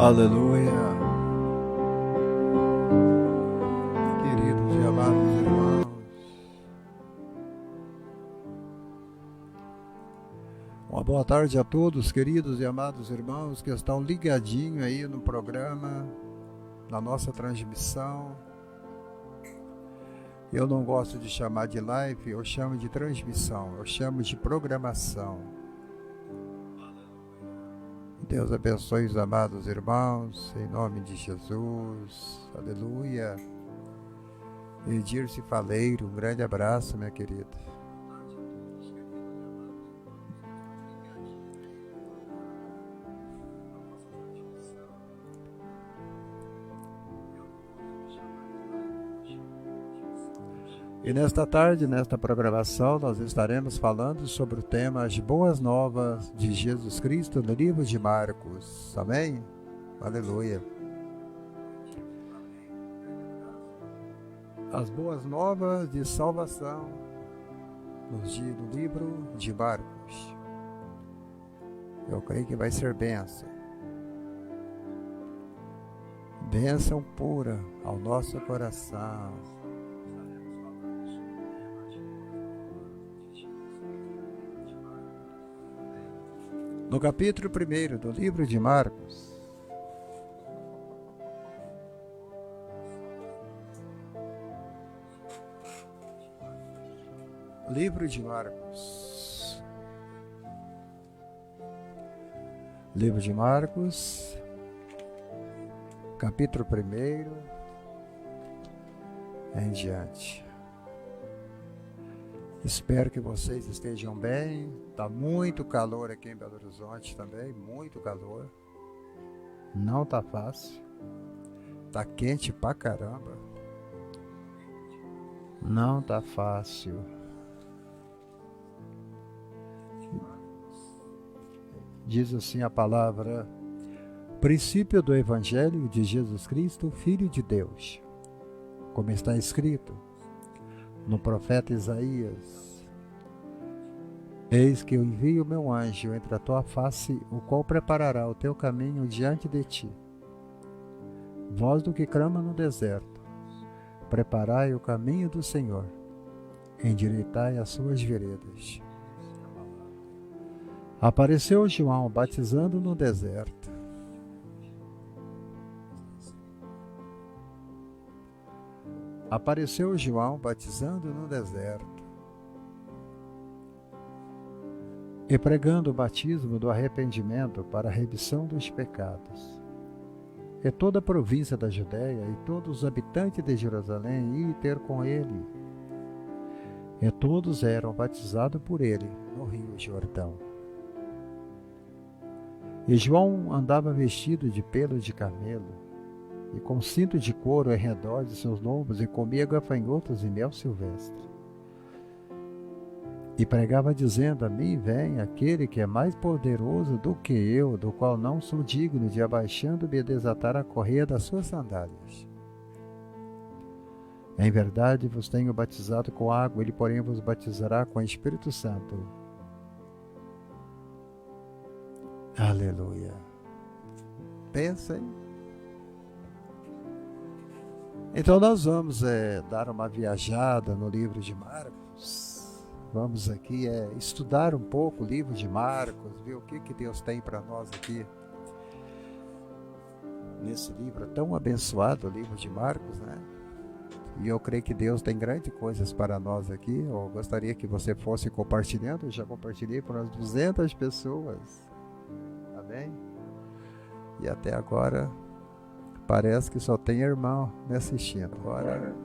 Aleluia. Queridos e amados irmãos, uma boa tarde a todos, queridos e amados irmãos que estão ligadinhos aí no programa, na nossa transmissão. Eu não gosto de chamar de live, eu chamo de transmissão, eu chamo de programação. Deus abençoe os amados irmãos, em nome de Jesus, aleluia. Edirce Faleiro, um grande abraço, minha querida. E nesta tarde, nesta programação, nós estaremos falando sobre o tema As Boas Novas de Jesus Cristo no livro de Marcos. Amém? Aleluia. As Boas Novas de Salvação no livro de Marcos. Eu creio que vai ser bênção. Bênção pura ao nosso coração. No capítulo 1 do livro de Marcos, livro de Marcos, capítulo 1 em diante. Espero que vocês estejam bem. Tá muito calor aqui em Belo Horizonte também, muito calor. Não tá fácil. Tá quente pra caramba. Não tá fácil. Diz assim a palavra: princípio do Evangelho de Jesus Cristo, Filho de Deus. Como está escrito no profeta Isaías: eis que eu envio o meu anjo entre a tua face, o qual preparará o teu caminho diante de ti. Voz do que clama no deserto: preparai o caminho do Senhor, endireitai as suas veredas. Apareceu João batizando no deserto. Apareceu João batizando no deserto e pregando o batismo do arrependimento para a remissão dos pecados. E toda a província da Judéia e todos os habitantes de Jerusalém iam ter com ele. E todos eram batizados por ele no rio Jordão. E João andava vestido de pelo de camelo e com cinto de couro em redor de seus lombos, e comia gafanhotos e mel silvestre. E pregava dizendo: a mim vem aquele que é mais poderoso do que eu, do qual não sou digno de, abaixando-me, desatar a correia das suas sandálias. Em verdade vos tenho batizado com água, ele porém vos batizará com o Espírito Santo. Aleluia. Pensem. Então nós vamos dar uma viajada no livro de Marcos. Vamos aqui estudar um pouco o livro de Marcos, ver o que Deus tem para nós aqui nesse livro tão abençoado, o livro de Marcos, né? E eu creio que Deus tem grandes coisas para nós aqui. Eu gostaria que você fosse compartilhando. Eu já compartilhei para umas 200 pessoas. Amém? E até agora parece que só tem irmão me assistindo. Agora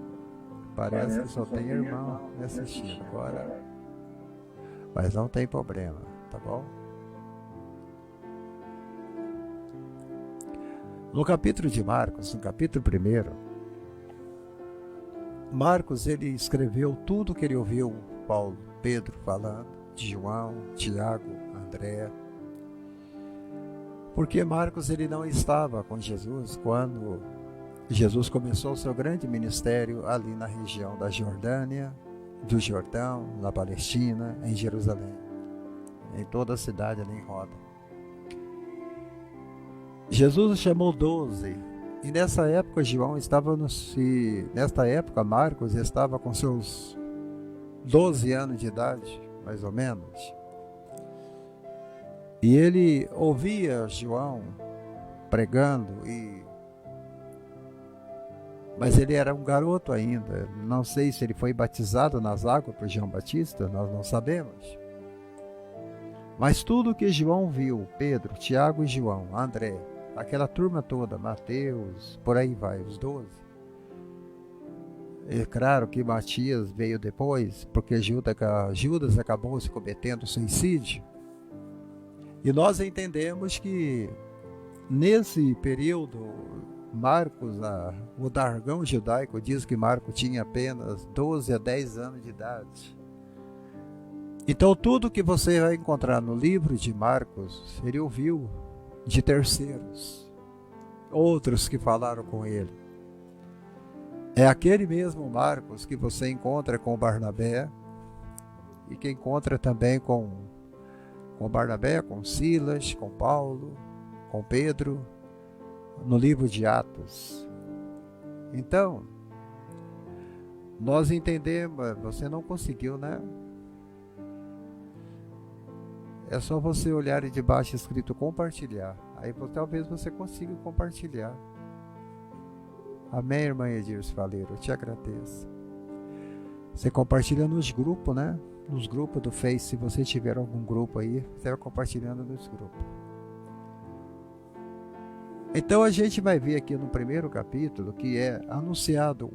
parece que só tem irmão me assistindo. Agora, mas não tem problema, tá bom? No capítulo de Marcos, no capítulo 1, Marcos ele escreveu tudo que ele ouviu Paulo, Pedro falando, de João, Tiago, André. Porque Marcos ele não estava com Jesus quando Jesus começou o seu grande ministério ali na região da Jordânia, do Jordão, na Palestina, em Jerusalém, em toda a cidade ali em Roda. Jesus chamou 12. E nessa época nesta época Marcos estava com seus 12 anos de idade, mais ou menos. E ele ouvia João pregando, mas ele era um garoto ainda. Não sei se ele foi batizado nas águas por João Batista, nós não sabemos. Mas tudo que João viu, Pedro, Tiago e João, André, aquela turma toda, Mateus, por aí vai, os 12. É claro que Matias veio depois, porque Judas acabou se cometendo suicídio. E nós entendemos que nesse período, Marcos, o jargão judaico diz que Marcos tinha apenas 12 a 10 anos de idade. Então tudo que você vai encontrar no livro de Marcos, ele ouviu de terceiros, outros que falaram com ele. É aquele mesmo Marcos que você encontra com Barnabé e que encontra também com Barnabé, com Silas, com Paulo, com Pedro, no livro de Atos. Então, nós entendemos, você não conseguiu, né? É só você olhar e de baixo escrito compartilhar. Aí talvez você consiga compartilhar. Amém, irmã Edirce Faleiro? Eu te agradeço. Você compartilha nos grupos, né? Nos grupos do Face. Se você tiver algum grupo aí, você vai compartilhando nos grupos. Então a gente vai ver aqui no primeiro capítulo que é anunciado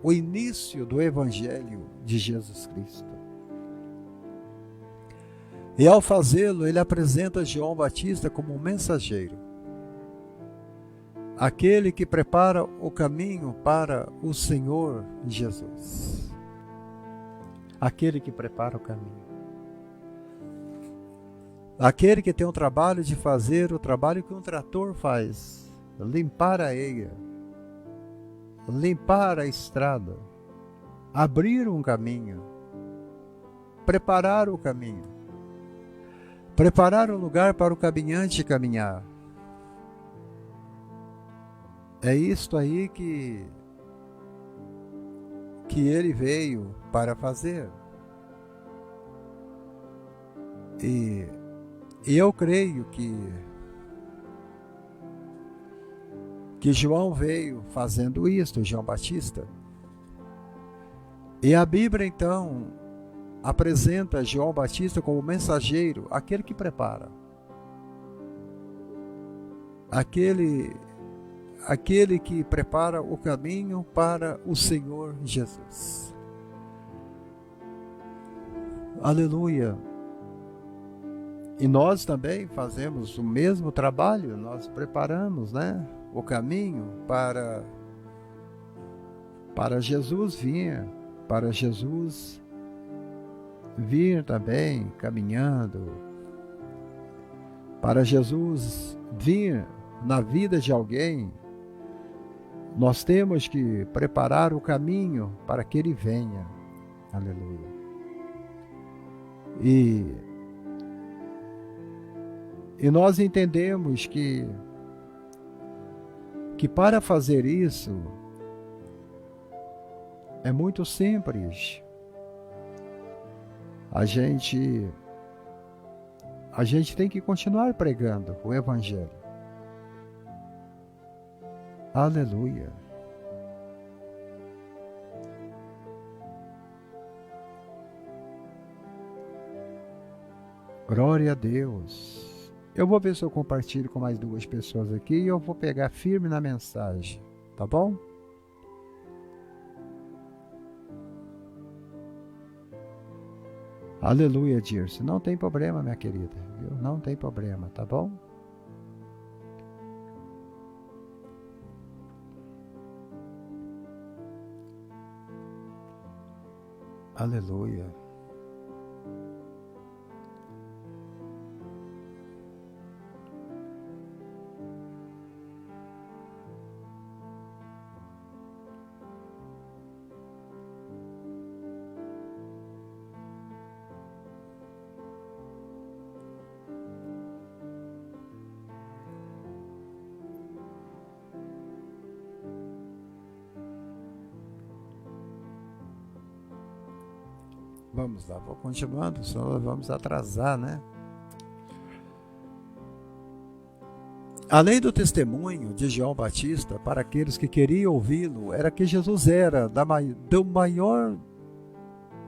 o início do Evangelho de Jesus Cristo. E ao fazê-lo, ele apresenta João Batista como um mensageiro, aquele que prepara o caminho para o Senhor Jesus. Aquele que prepara o caminho. Aquele que tem o trabalho de fazer o trabalho que um trator faz, limpar a eira, limpar a estrada, abrir um caminho, preparar o caminho, preparar um lugar para o caminhante caminhar. É isto aí que ele veio para fazer. E eu creio que João veio fazendo isto, João Batista. E a Bíblia então apresenta João Batista como mensageiro, aquele que prepara. Aquele que prepara o caminho para o Senhor Jesus. Aleluia! E nós também fazemos o mesmo trabalho, nós preparamos, né, o caminho para Jesus vir, para Jesus vir também caminhando, para Jesus vir na vida de alguém. Nós temos que preparar o caminho para que ele venha. Aleluia. E nós entendemos que para fazer isso é muito simples. A gente tem que continuar pregando o Evangelho. Aleluia. Glória a Deus. Eu vou ver se eu compartilho com mais 2 pessoas aqui e eu vou pegar firme na mensagem, tá bom? Aleluia, Dirce. Não tem problema, minha querida, viu? Não tem problema, tá bom? Aleluia. Vamos lá, vou continuando, senão vamos atrasar, né? Além do testemunho de João Batista para aqueles que queriam ouvi-lo, era que Jesus era do maior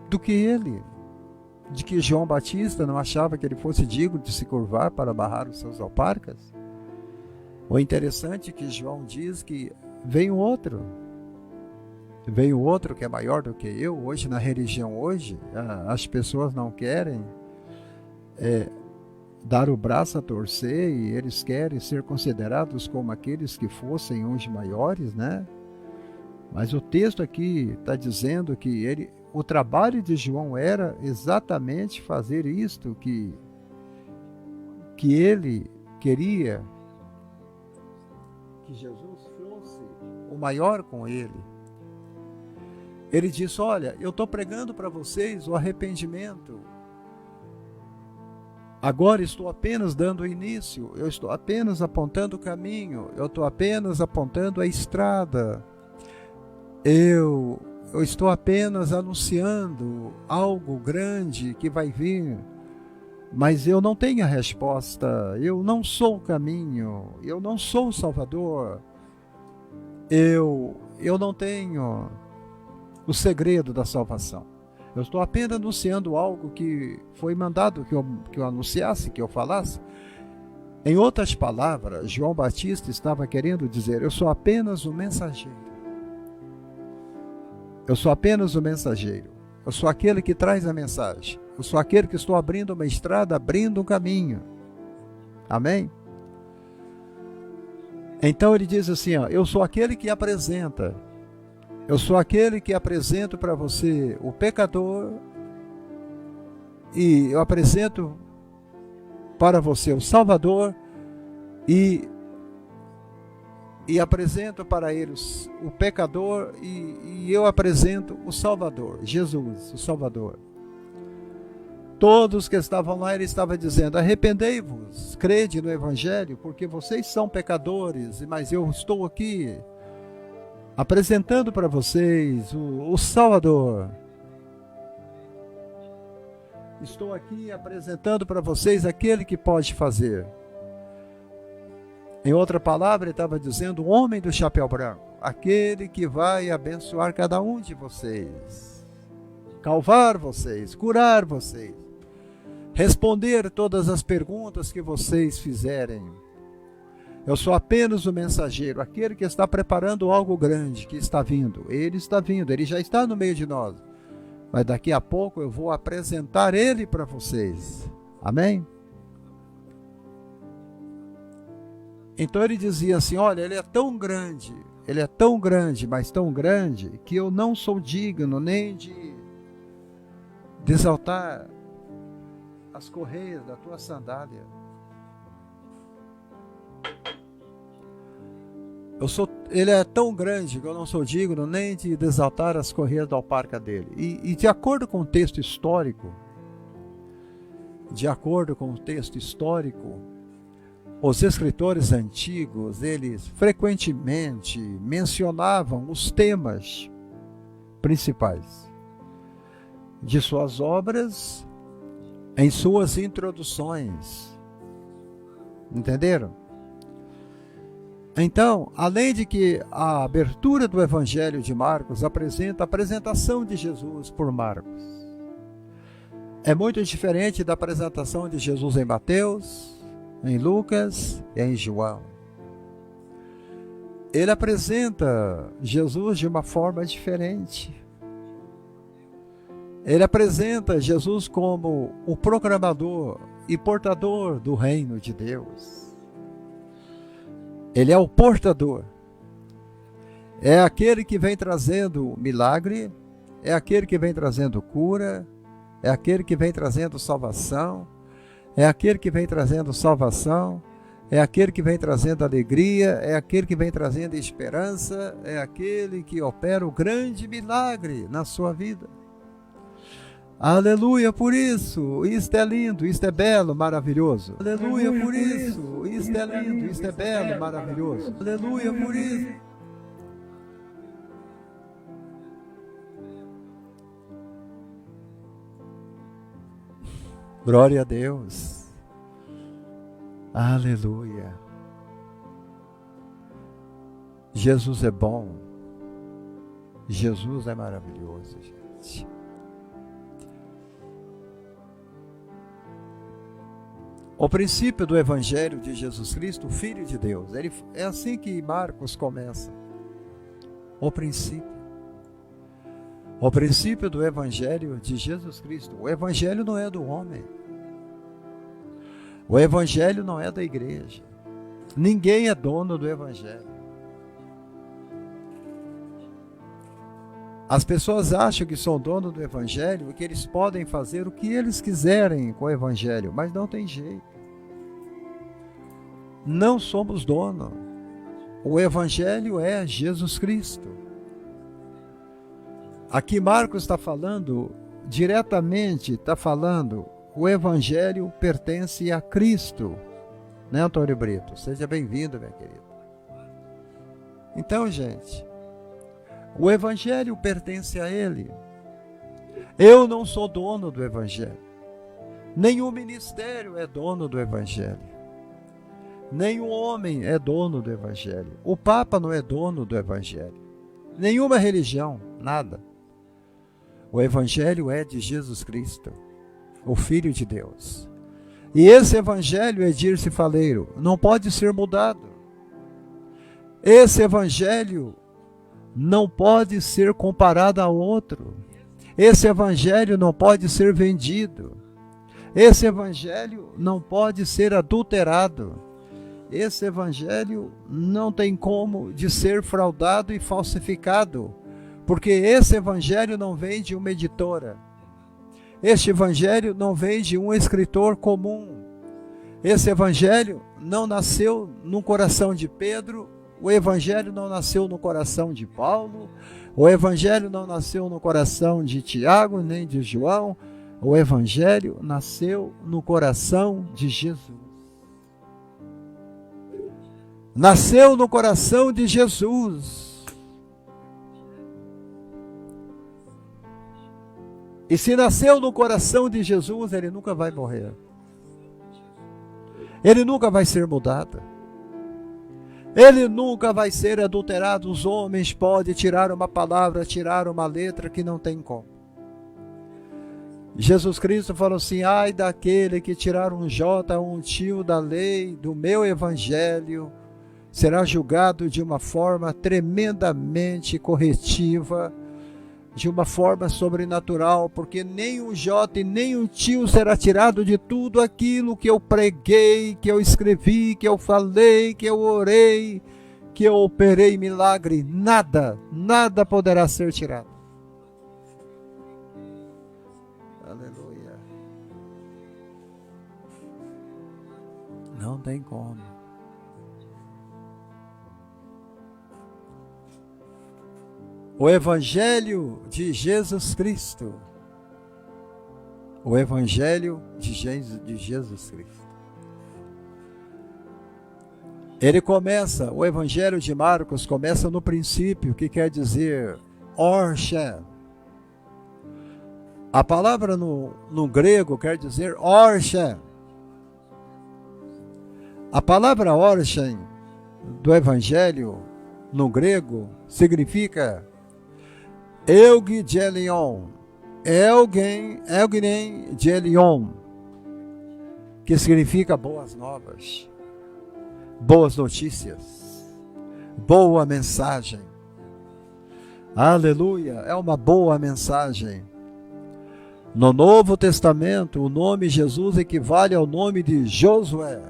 do que ele, de que João Batista não achava que ele fosse digno de se curvar para barrar os seus alparcas. O interessante é que João diz que veio outro que é maior do que eu. Hoje, na religião hoje, as pessoas não querem dar o braço a torcer e eles querem ser considerados como aqueles que fossem os maiores, né? Mas o texto aqui está dizendo que o trabalho de João era exatamente fazer isto que ele queria que Jesus fosse o maior com ele. Ele disse: olha, eu estou pregando para vocês o arrependimento. Agora estou apenas dando início, eu estou apenas apontando o caminho, eu estou apenas apontando a estrada. Eu estou apenas anunciando algo grande que vai vir, mas eu não tenho a resposta, eu não sou o caminho, eu não sou o Salvador, eu não tenho o segredo da salvação. Eu estou apenas anunciando algo que foi mandado que eu anunciasse, que eu falasse. Em outras palavras, João Batista estava querendo dizer: eu sou apenas o mensageiro. Eu sou apenas o mensageiro. Eu sou aquele que traz a mensagem. Eu sou aquele que estou abrindo uma estrada, abrindo um caminho. Amém? Então ele diz assim, eu sou aquele que apresenta. Eu sou aquele que apresento para você o pecador e eu apresento para você o Salvador e apresento para eles o pecador e eu apresento o Salvador, Jesus, o Salvador. Todos que estavam lá, ele estava dizendo: arrependei-vos, crede no Evangelho, porque vocês são pecadores, mas eu estou aqui apresentando para vocês o Salvador. Estou aqui apresentando para vocês aquele que pode fazer. Em outra palavra, ele estava dizendo: o homem do chapéu branco, aquele que vai abençoar cada um de vocês, salvar vocês, curar vocês, responder todas as perguntas que vocês fizerem. Eu sou apenas o mensageiro, aquele que está preparando algo grande que está vindo. Ele está vindo, ele já está no meio de nós. Mas daqui a pouco eu vou apresentar ele para vocês. Amém? Então ele dizia assim: olha, ele é tão grande, mas tão grande, que eu não sou digno nem de desaltar as correias da tua sandália. Ele é tão grande que eu não sou digno nem de desaltar as correias da alparca dele. E de acordo com o texto histórico, os escritores antigos, eles frequentemente mencionavam os temas principais de suas obras em suas introduções. Entenderam? Então, além de que a abertura do Evangelho de Marcos apresenta a apresentação de Jesus por Marcos, é muito diferente da apresentação de Jesus em Mateus, em Lucas e em João. Ele apresenta Jesus de uma forma diferente. Ele apresenta Jesus como o proclamador e portador do reino de Deus. Ele é o portador. É aquele que vem trazendo milagre, é aquele que vem trazendo cura, é aquele que vem trazendo salvação, é aquele que vem trazendo salvação, é aquele que vem trazendo alegria, é aquele que vem trazendo esperança, é aquele que opera o grande milagre na sua vida. Aleluia por isso, isto é lindo, isto é belo, maravilhoso. Aleluia por isso, isto é lindo, isto é belo, maravilhoso. Aleluia por isso. Glória a Deus. Aleluia. Jesus é bom. Jesus é maravilhoso, gente. O princípio do Evangelho de Jesus Cristo, o Filho de Deus. É assim que Marcos começa. O princípio. O princípio do Evangelho de Jesus Cristo. O Evangelho não é do homem. O Evangelho não é da igreja. Ninguém é dono do Evangelho. As pessoas acham que são donos do Evangelho e que eles podem fazer o que eles quiserem com o Evangelho, mas não tem jeito. Não somos donos. O Evangelho é Jesus Cristo. Aqui Marcos está falando, diretamente está falando, o Evangelho pertence a Cristo. Né, Antônio Brito? Seja bem-vindo, minha querida. Então, gente, o Evangelho pertence a Ele. Eu não sou dono do Evangelho. Nenhum ministério é dono do Evangelho. Nenhum homem é dono do Evangelho. O Papa não é dono do Evangelho. Nenhuma religião, nada. O Evangelho é de Jesus Cristo, o Filho de Deus. E esse Evangelho, Edirce Faleiro, não pode ser mudado. Esse Evangelho não pode ser comparado a outro. Esse Evangelho não pode ser vendido. Esse Evangelho não pode ser adulterado. Esse Evangelho não tem como de ser fraudado e falsificado, porque esse Evangelho não vem de uma editora. Este Evangelho não vem de um escritor comum. Esse Evangelho não nasceu no coração de Pedro. O Evangelho não nasceu no coração de Paulo. O Evangelho não nasceu no coração de Tiago, nem de João. O Evangelho nasceu no coração de Jesus. Nasceu no coração de Jesus. E se nasceu no coração de Jesus, ele nunca vai morrer. Ele nunca vai ser mudado. Ele nunca vai ser adulterado. Os homens podem tirar uma palavra, tirar uma letra que não tem como. Jesus Cristo falou assim: ai daquele que tirar um J, um tio da lei, do meu evangelho, será julgado de uma forma tremendamente corretiva, de uma forma sobrenatural, porque nem um J e nem um tio será tirado de tudo aquilo que eu preguei, que eu escrevi, que eu falei, que eu orei, que eu operei milagre. Nada, nada poderá ser tirado. Aleluia. Não tem como. O Evangelho de Jesus Cristo. O Evangelho de Jesus Cristo. Ele começa, o Evangelho de Marcos começa no princípio, que quer dizer Orcha. A palavra no grego quer dizer Orcha. A palavra Orcha do Evangelho no grego significa Eugelion, Eugelion, que significa boas novas, boas notícias, boa mensagem. Aleluia, é uma boa mensagem. No Novo Testamento, o nome Jesus equivale ao nome de Josué.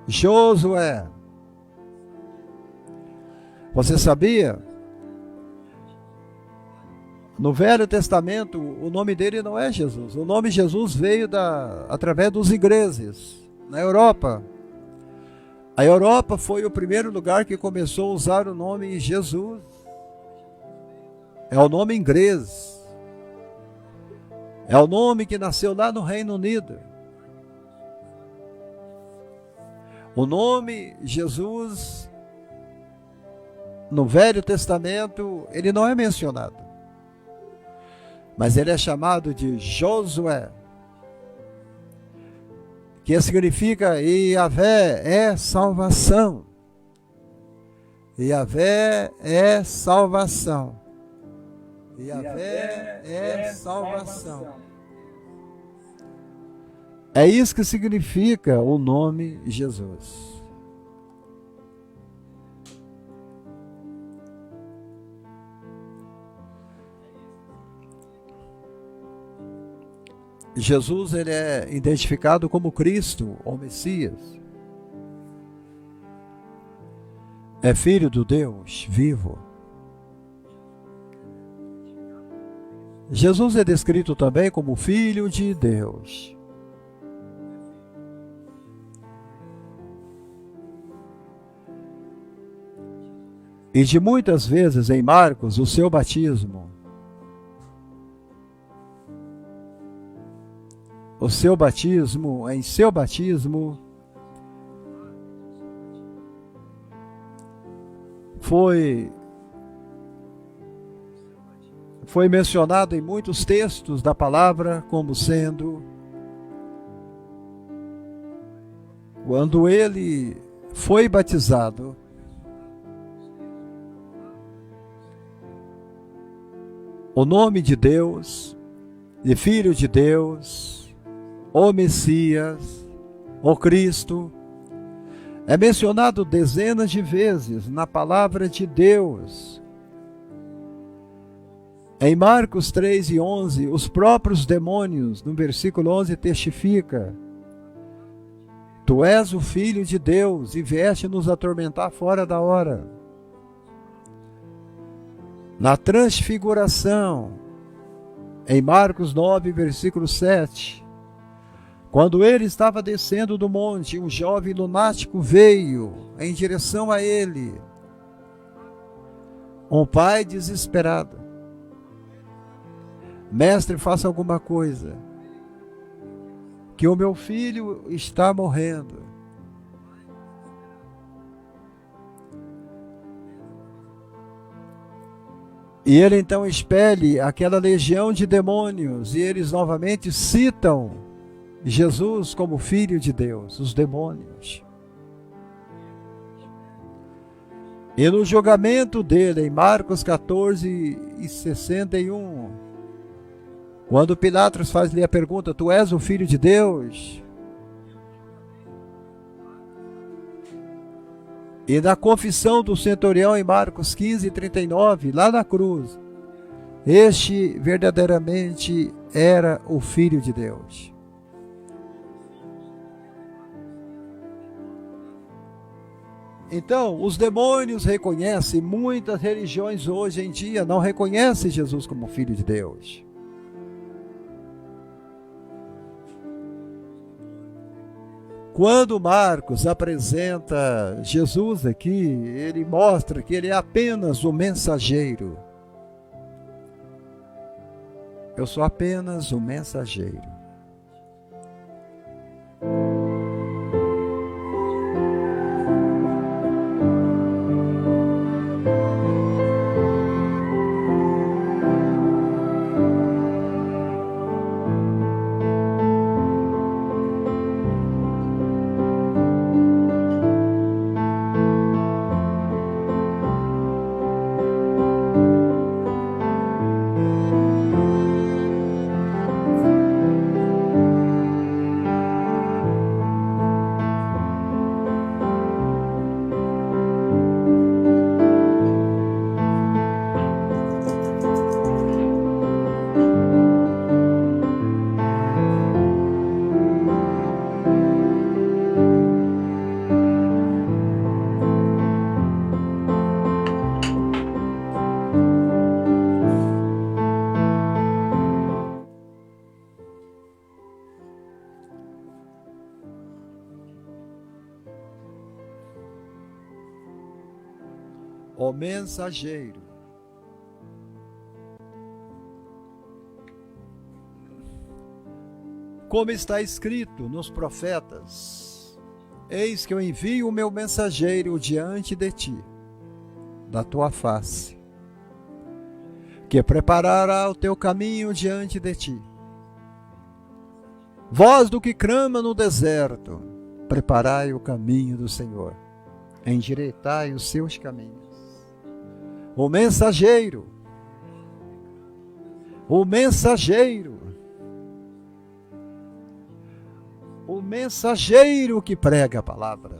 Josué. Você sabia? No Velho Testamento, o nome dele não é Jesus. O nome Jesus veio através dos ingleses, na Europa. A Europa foi o primeiro lugar que começou a usar o nome Jesus. É o nome inglês. É o nome que nasceu lá no Reino Unido. O nome Jesus, no Velho Testamento, ele não é mencionado. Mas ele é chamado de Josué. que significa Yahvé é salvação. Yahvé é salvação. Yahvé é salvação. É isso que significa o nome Jesus. Jesus, ele é identificado como Cristo, ou Messias. É filho do Deus vivo. Jesus é descrito também como Filho de Deus. E de muitas vezes em Marcos, o seu batismo. Em seu batismo, foi mencionado em muitos textos da palavra como sendo quando ele foi batizado, o nome de Deus, de Filho de Deus, o Messias, o Cristo, é mencionado dezenas de vezes na palavra de Deus. Em Marcos 3:11, os próprios demônios, no versículo 11, testifica: Tu és o Filho de Deus e vieste nos atormentar fora da hora. Na transfiguração, em Marcos 9, versículo 7, quando ele estava descendo do monte, um jovem lunático veio em direção a ele. Um pai desesperado: Mestre, faça alguma coisa, que o meu filho está morrendo. E ele então expele aquela legião de demônios, e eles novamente citam Jesus como Filho de Deus, os demônios. E no julgamento dele, em Marcos 14:61, quando Pilatos faz-lhe a pergunta: Tu és o Filho de Deus? E na confissão do centurião, em Marcos 15:39, lá na cruz, este verdadeiramente era o Filho de Deus. Então, os demônios reconhecem, muitas religiões hoje em dia não reconhecem Jesus como Filho de Deus. Quando Marcos apresenta Jesus aqui, ele mostra que ele é apenas o mensageiro. Eu sou apenas o mensageiro. O mensageiro. Como está escrito nos profetas: Eis que eu envio o meu mensageiro diante de ti, da tua face, que preparará o teu caminho diante de ti. Voz do que clama no deserto, preparai o caminho do Senhor, endireitai os seus caminhos. O mensageiro, o mensageiro, o mensageiro que prega a palavra.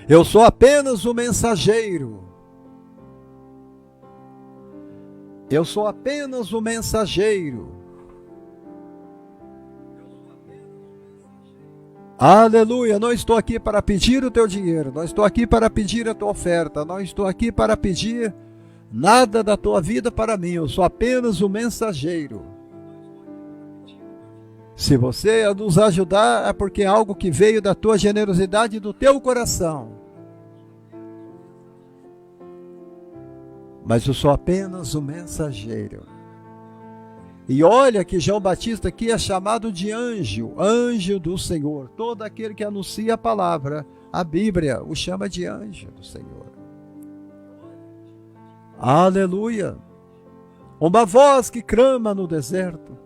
Eu sou apenas o mensageiro. Eu sou apenas o mensageiro. Aleluia, não estou aqui para pedir o teu dinheiro, não estou aqui para pedir a tua oferta, não estou aqui para pedir nada da tua vida para mim, eu sou apenas o mensageiro. Se você nos ajudar, é porque é algo que veio da tua generosidade e do teu coração. Mas eu sou apenas o mensageiro. E olha que João Batista aqui é chamado de anjo, anjo do Senhor. Todo aquele que anuncia a palavra, a Bíblia o chama de anjo do Senhor. Aleluia! Uma voz que clama no deserto.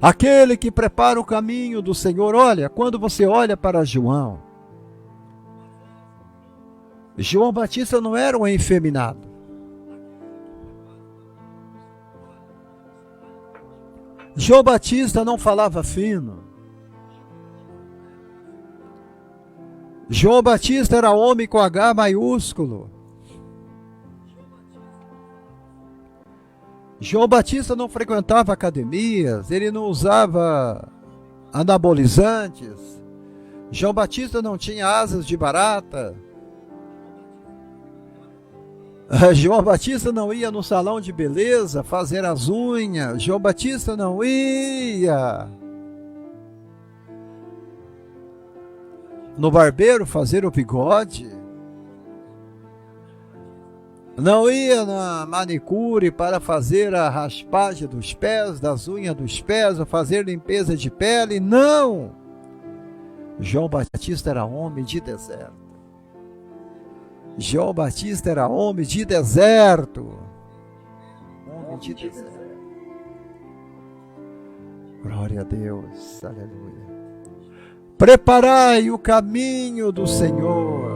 Aquele que prepara o caminho do Senhor. Olha, quando você olha para João Batista não era um efeminado. João Batista não falava fino. João Batista era homem com H maiúsculo. João Batista não frequentava academias, ele não usava anabolizantes. João Batista não tinha asas de barata. João Batista não ia no salão de beleza fazer as unhas. João Batista não ia no barbeiro fazer o bigode. Não ia na manicure para fazer a raspagem dos pés, das unhas dos pés, ou fazer limpeza de pele. Não! João Batista era homem de deserto. João Batista era homem de deserto. Homem de deserto. Glória a Deus. Aleluia. Preparai o caminho do Senhor.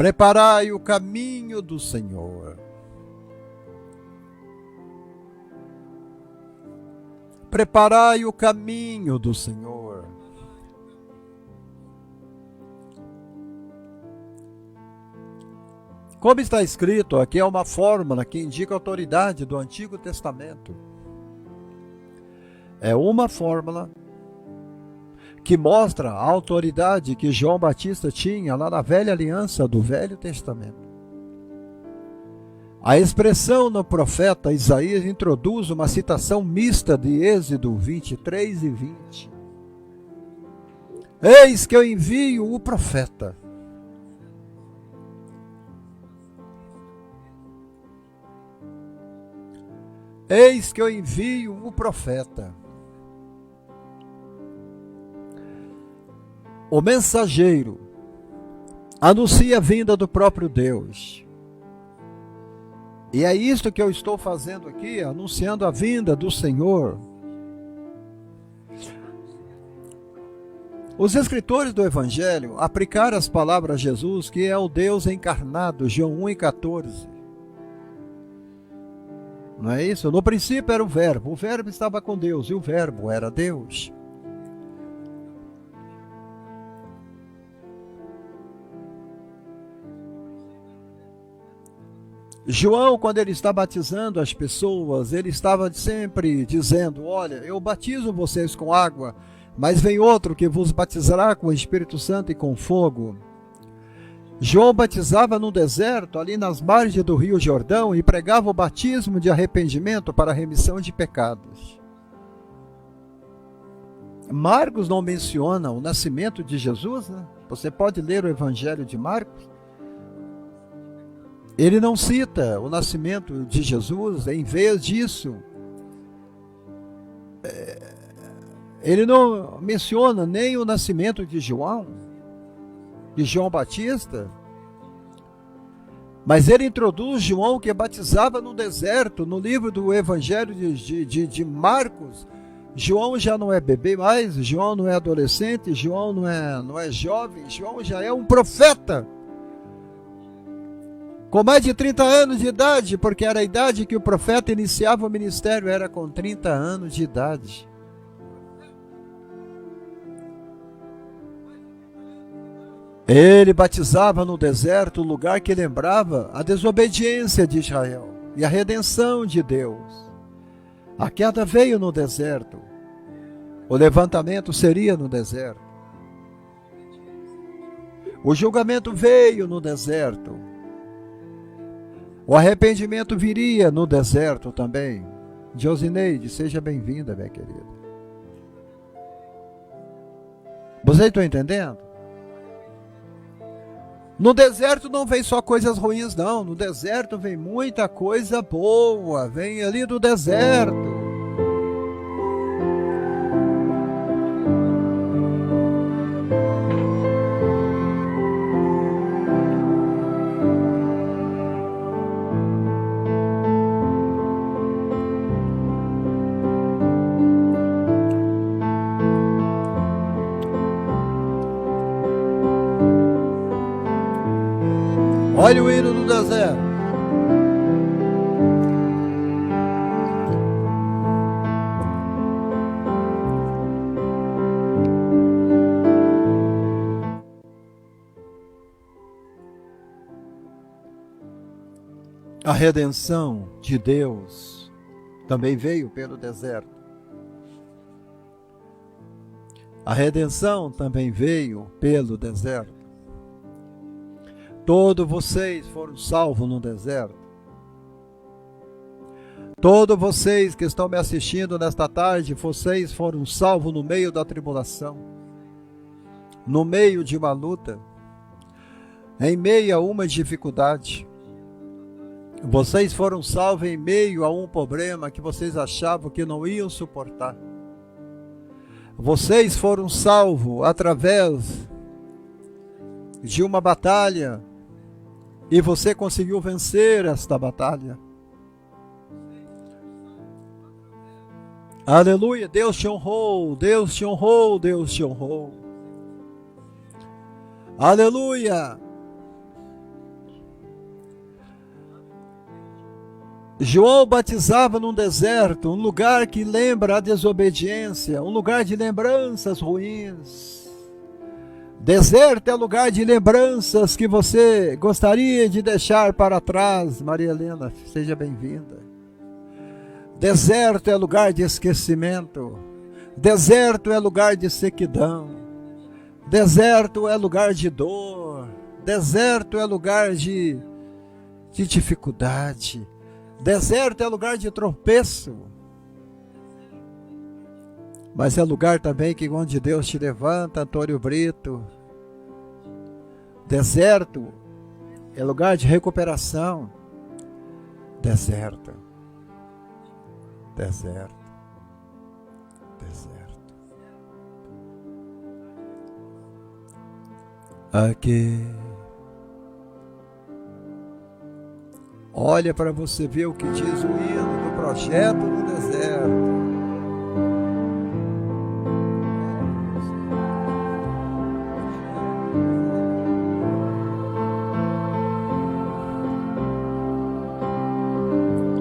Preparai o caminho do Senhor. Preparai o caminho do Senhor. Como está escrito, aqui é uma fórmula que indica a autoridade do Antigo Testamento. É uma fórmula que mostra a autoridade que João Batista tinha lá na velha aliança do Velho Testamento. A expressão no profeta Isaías introduz uma citação mista de Êxodo 23 e 20. Eis que eu envio o profeta. Eis que eu envio o profeta. O mensageiro anuncia a vinda do próprio Deus. E é isto que eu estou fazendo aqui, anunciando a vinda do Senhor. Os escritores do Evangelho aplicaram as palavras a Jesus, que é o Deus encarnado, João 1:14. Não é isso? No princípio era o Verbo estava com Deus, e o Verbo era Deus. João, quando ele está batizando as pessoas, ele estava sempre dizendo: olha, eu batizo vocês com água, mas vem outro que vos batizará com o Espírito Santo e com fogo. João batizava no deserto, ali nas margens do rio Jordão, e pregava o batismo de arrependimento para a remissão de pecados. Marcos não menciona o nascimento de Jesus, né? Você pode ler o Evangelho de Marcos. Ele não cita o nascimento de Jesus, em vez disso, ele não menciona nem o nascimento de João Batista, mas ele introduz João que batizava no deserto. No livro do Evangelho de Marcos, João já não é bebê mais, João não é adolescente, João não é jovem, João já é um profeta, com mais de 30 anos de idade, porque era a idade que o profeta iniciava o ministério, era com 30 anos de idade. Ele batizava no deserto, o lugar que lembrava a desobediência de Israel e a redenção de Deus. A queda veio no deserto. O levantamento seria no deserto. O julgamento veio no deserto. O arrependimento viria no deserto também. Josineide, seja bem-vinda, minha querida. Vocês estão entendendo? No deserto não vem só coisas ruins, não. No deserto vem muita coisa boa. Vem ali do deserto. Olha o hino do deserto. A redenção de Deus também veio pelo deserto. A redenção também veio pelo deserto. Todos vocês foram salvos no deserto. Todos vocês que estão me assistindo nesta tarde, vocês foram salvos no meio da tribulação, no meio de uma luta, em meio a uma dificuldade. Vocês foram salvos em meio a um problema que vocês achavam que não iam suportar. Vocês foram salvos através de uma batalha e você conseguiu vencer esta batalha. Aleluia, Deus te honrou, Deus te honrou, Deus te honrou. Aleluia. João batizava num deserto, um lugar que lembra a desobediência, um lugar de lembranças ruins. Deserto é lugar de lembranças que você gostaria de deixar para trás. Maria Helena, seja bem-vinda. Deserto é lugar de esquecimento. Deserto é lugar de sequidão. Deserto é lugar de dor. Deserto é lugar de dificuldade. Deserto é lugar de tropeço. Mas é lugar também que onde Deus te levanta, Antônio Brito. Deserto é lugar de recuperação. Deserto. Deserto. Deserto. Aqui. Olha para você ver o que diz o hino do projeto do deserto.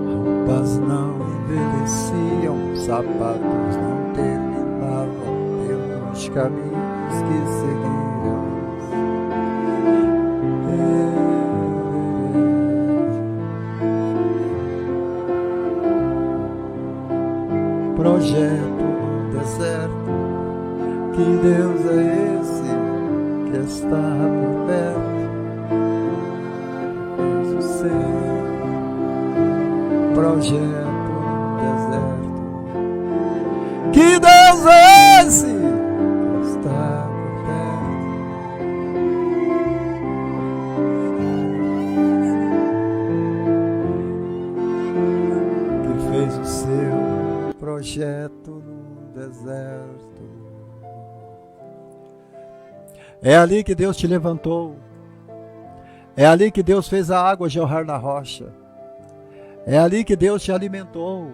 Roupas não envelheciam, sapatos não terminavam pelos caminhos que seguiram. Projeto no deserto, que Deus é esse que está por perto? projeto no deserto. Que Deus é esse que está por perto? Que fez o seu projeto no deserto. É ali que Deus te levantou. É ali que Deus fez a água jorrar na rocha. É ali que Deus te alimentou.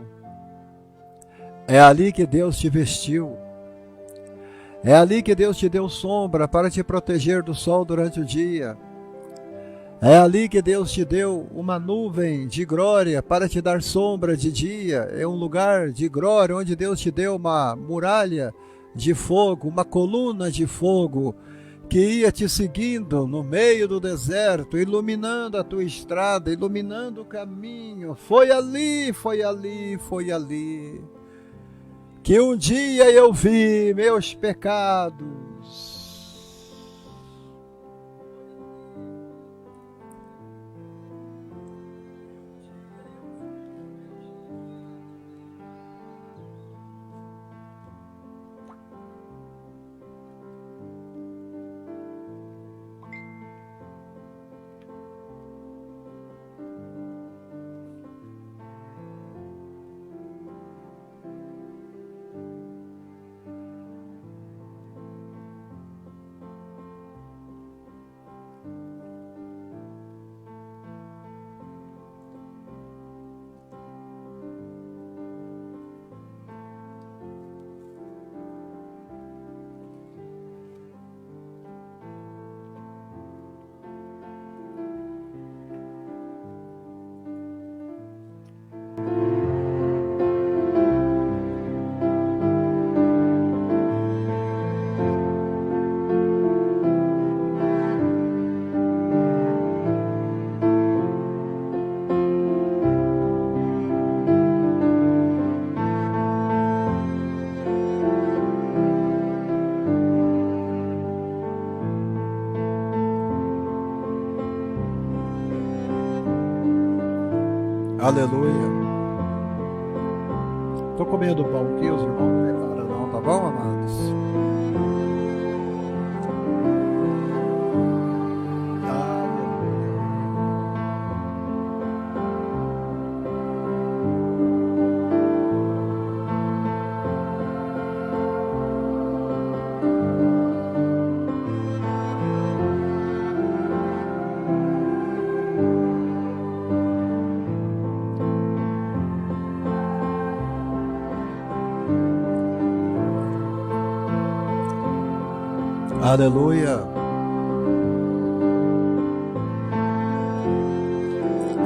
É ali que Deus te vestiu. É ali que Deus te deu sombra para te proteger do sol durante o dia. É ali que Deus te deu uma nuvem de glória para te dar sombra de dia. É um lugar de glória onde Deus te deu uma muralha de fogo, uma coluna de fogo que ia te seguindo no meio do deserto, iluminando a tua estrada, iluminando o caminho. Foi ali, foi ali, foi ali que um dia eu vi meus pecados. Aleluia. Estou comendo pão aqui, os irmãos não reparam não, tá bom, amados? Aleluia.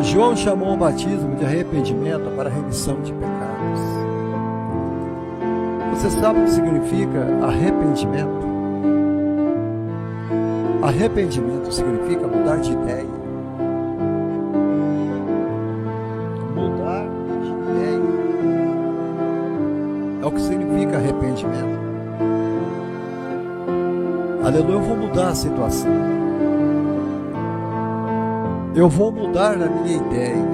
João chamou o batismo de arrependimento para remissão de pecados. Você sabe o que significa arrependimento? Arrependimento significa mudar de ideia. Mudar de ideia. É o que significa arrependimento. Aleluia, eu vou mudar a situação. Eu vou mudar a minha ideia.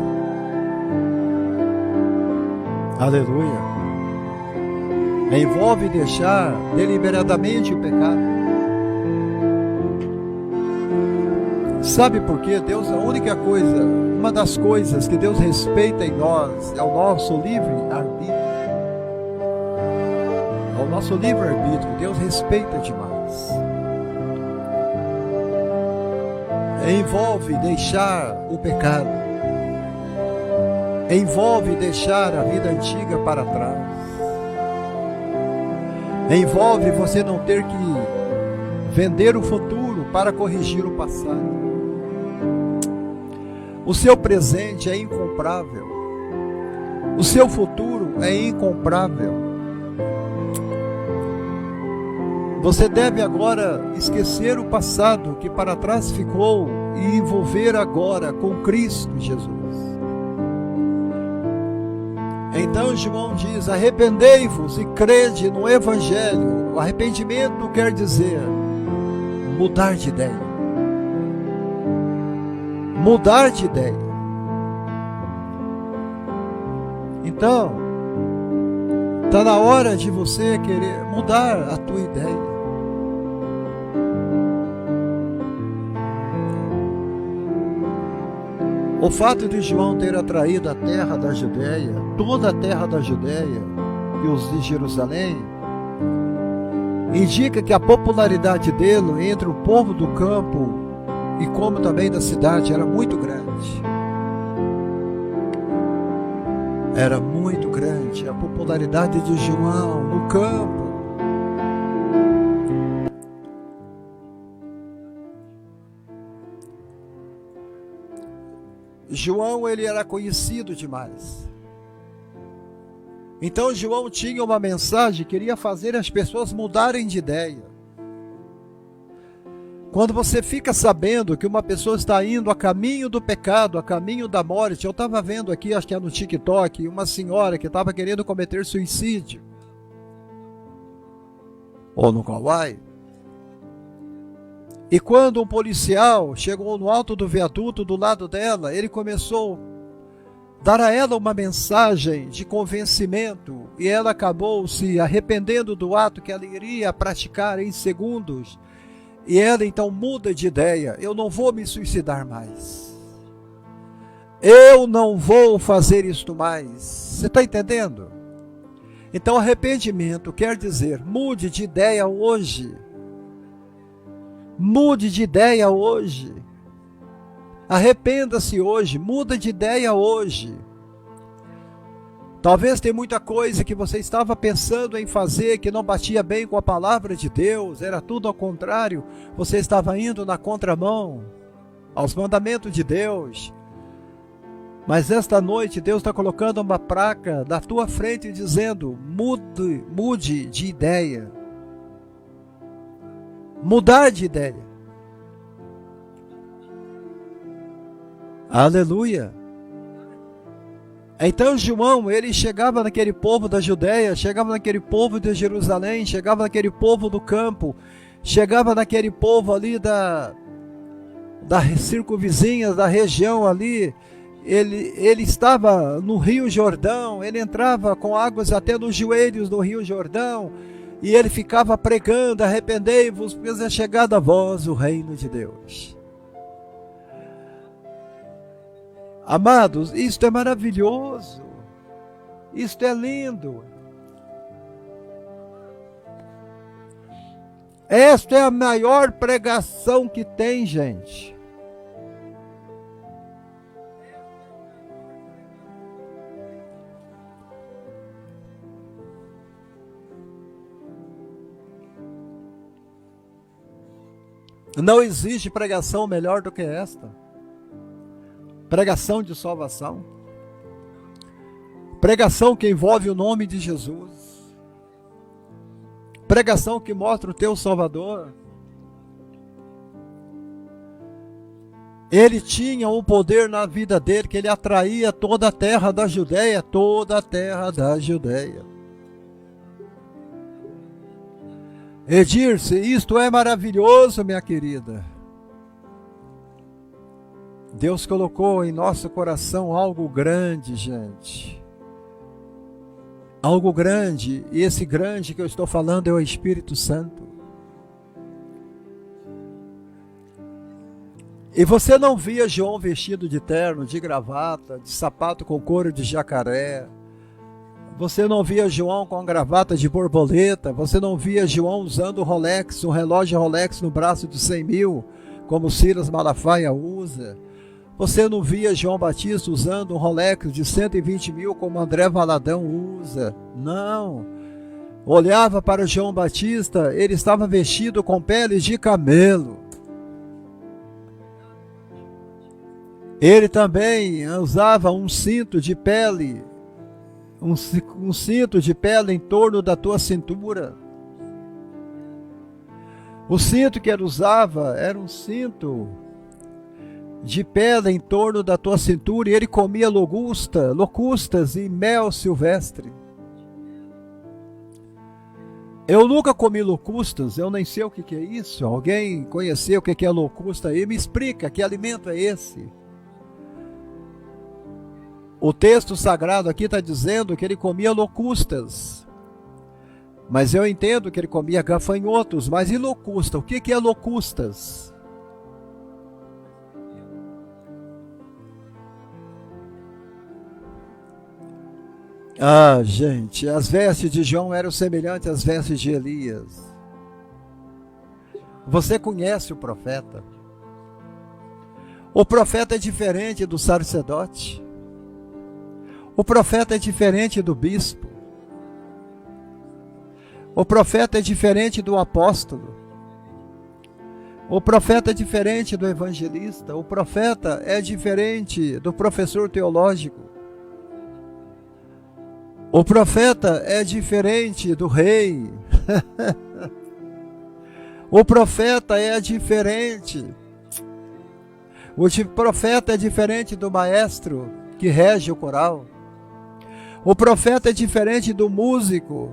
Aleluia. Envolve deixar deliberadamente o pecado. Sabe por quê? Deus, a única coisa, uma das coisas que Deus respeita em nós é o nosso livre-arbítrio. É o nosso livre-arbítrio, Deus respeita demais. Envolve deixar o pecado. Envolve deixar a vida antiga para trás. Envolve você não ter que vender o futuro para corrigir o passado. O seu presente é incomprável. O seu futuro é incomprável. Você deve agora esquecer o passado que para trás ficou e envolver agora com Cristo Jesus. Então João diz: arrependei-vos e crede no Evangelho. O arrependimento quer dizer mudar de ideia. Mudar de ideia. Então, está na hora de você querer mudar a tua ideia. O fato de João ter atraído a terra da Judéia, toda a terra da Judéia e os de Jerusalém, indica que a popularidade dele entre o povo do campo e como também da cidade era muito grande. Era muito grande a popularidade de João no campo. João, ele era conhecido demais. Então João tinha uma mensagem, queria fazer as pessoas mudarem de ideia. Quando você fica sabendo que uma pessoa está indo a caminho do pecado, a caminho da morte, eu estava vendo aqui, acho que é no TikTok, uma senhora que estava querendo cometer suicídio. Ou no Kauai. E quando um policial chegou no alto do viaduto do lado dela, ele começou a dar a ela uma mensagem de convencimento e ela acabou se arrependendo do ato que ela iria praticar em segundos. E ela então muda de ideia: eu não vou me suicidar mais. Eu não vou fazer isto mais. Você está entendendo? Então arrependimento quer dizer mude de ideia hoje. Mude de ideia hoje. Arrependa-se hoje, muda de ideia hoje. Talvez tenha muita coisa que você estava pensando em fazer que não batia bem com a palavra de Deus, era tudo ao contrário, você estava indo na contramão aos mandamentos de Deus. Mas esta noite Deus está colocando uma placa na tua frente dizendo: mude de ideia. Mudar de ideia. Aleluia. Então João, ele chegava naquele povo da Judéia, chegava naquele povo de Jerusalém, chegava naquele povo do campo, chegava naquele povo ali da circunvizinha, da região ali. Ele estava no Rio Jordão, ele entrava com águas até nos joelhos do Rio Jordão, e ele ficava pregando: arrependei-vos, pois é chegado a vós o reino de Deus. Amados, isto é maravilhoso, isto é lindo. Esta é a maior pregação que tem, gente. Não existe pregação melhor do que esta. Pregação de salvação. Pregação que envolve o nome de Jesus. Pregação que mostra o teu Salvador. Ele tinha um poder na vida dele que ele atraía toda a terra da Judéia, toda a terra da Judéia. Edirce, isto é maravilhoso, minha querida. Deus colocou em nosso coração algo grande, gente. Algo grande, e esse grande que eu estou falando é o Espírito Santo. E você não via João vestido de terno, de gravata, de sapato com couro de jacaré. Você não via João com gravata de borboleta. Você não via João usando Rolex, um relógio Rolex no braço de 100 mil, como Silas Malafaia usa. Você não via João Batista usando um Rolex de 120 mil, como André Valadão usa. Não. Olhava para João Batista, ele estava vestido com peles de camelo. Ele também usava um cinto de pele, um cinto de pele em torno da tua cintura. O cinto que ele usava era um cinto de pele em torno da tua cintura, e ele comia locustas e mel silvestre. Eu nunca comi locustas, eu nem sei o que é isso. Alguém conheceu o que é locusta aí? Me explica, que alimento é esse? O texto sagrado aqui está dizendo que ele comia locustas. Mas eu entendo que ele comia gafanhotos. Mas e locusta? O que é locustas? Ah, gente, as vestes de João eram semelhantes às vestes de Elias. Você conhece o profeta? O profeta é diferente do sacerdote. O profeta é diferente do bispo. O profeta é diferente do apóstolo. O profeta é diferente do evangelista. O profeta é diferente do professor teológico. O profeta é diferente do rei. O profeta é diferente. O profeta é diferente do maestro que rege o coral. O profeta é diferente do músico.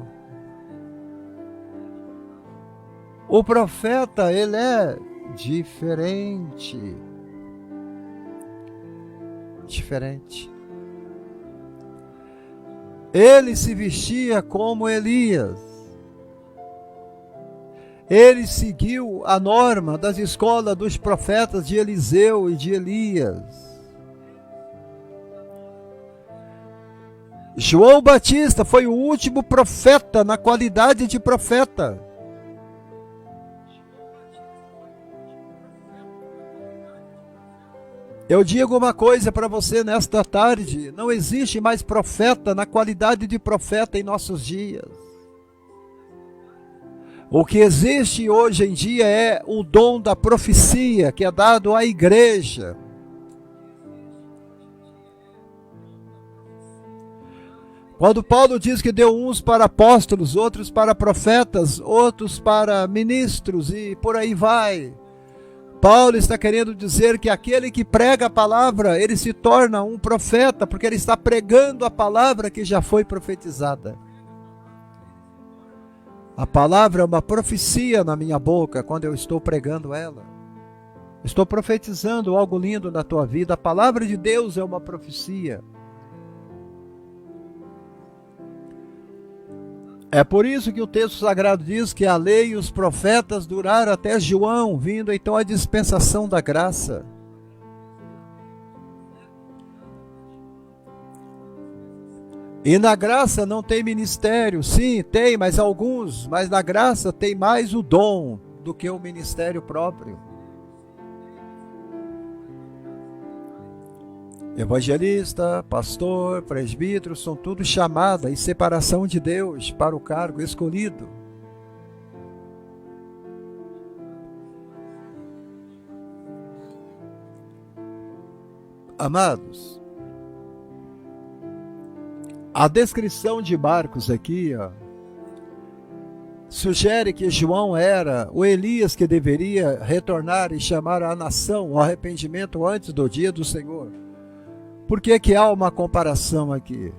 O profeta, ele é diferente. Diferente. Ele se vestia como Elias. Ele seguiu a norma das escolas dos profetas de Eliseu e de Elias. João Batista foi o último profeta na qualidade de profeta. Eu digo uma coisa para você nesta tarde: não existe mais profeta na qualidade de profeta em nossos dias. O que existe hoje em dia é o dom da profecia que é dado à igreja. Quando Paulo diz que deu uns para apóstolos, outros para profetas, outros para ministros e por aí vai, Paulo está querendo dizer que aquele que prega a palavra, ele se torna um profeta, porque ele está pregando a palavra que já foi profetizada. A palavra é uma profecia na minha boca quando eu estou pregando ela. Estou profetizando algo lindo na tua vida. A palavra de Deus é uma profecia. É por isso que o texto sagrado diz que a lei e os profetas duraram até João, vindo então a dispensação da graça. E na graça não tem ministério. Sim, tem, mas alguns. Mas na graça tem mais o dom do que o ministério próprio. Evangelista, pastor, presbítero, são tudo chamada e separação de Deus para o cargo escolhido. Amados, a descrição de Marcos aqui, sugere que João era o Elias que deveria retornar e chamar a nação ao arrependimento antes do dia do Senhor. Por que há uma comparação aqui?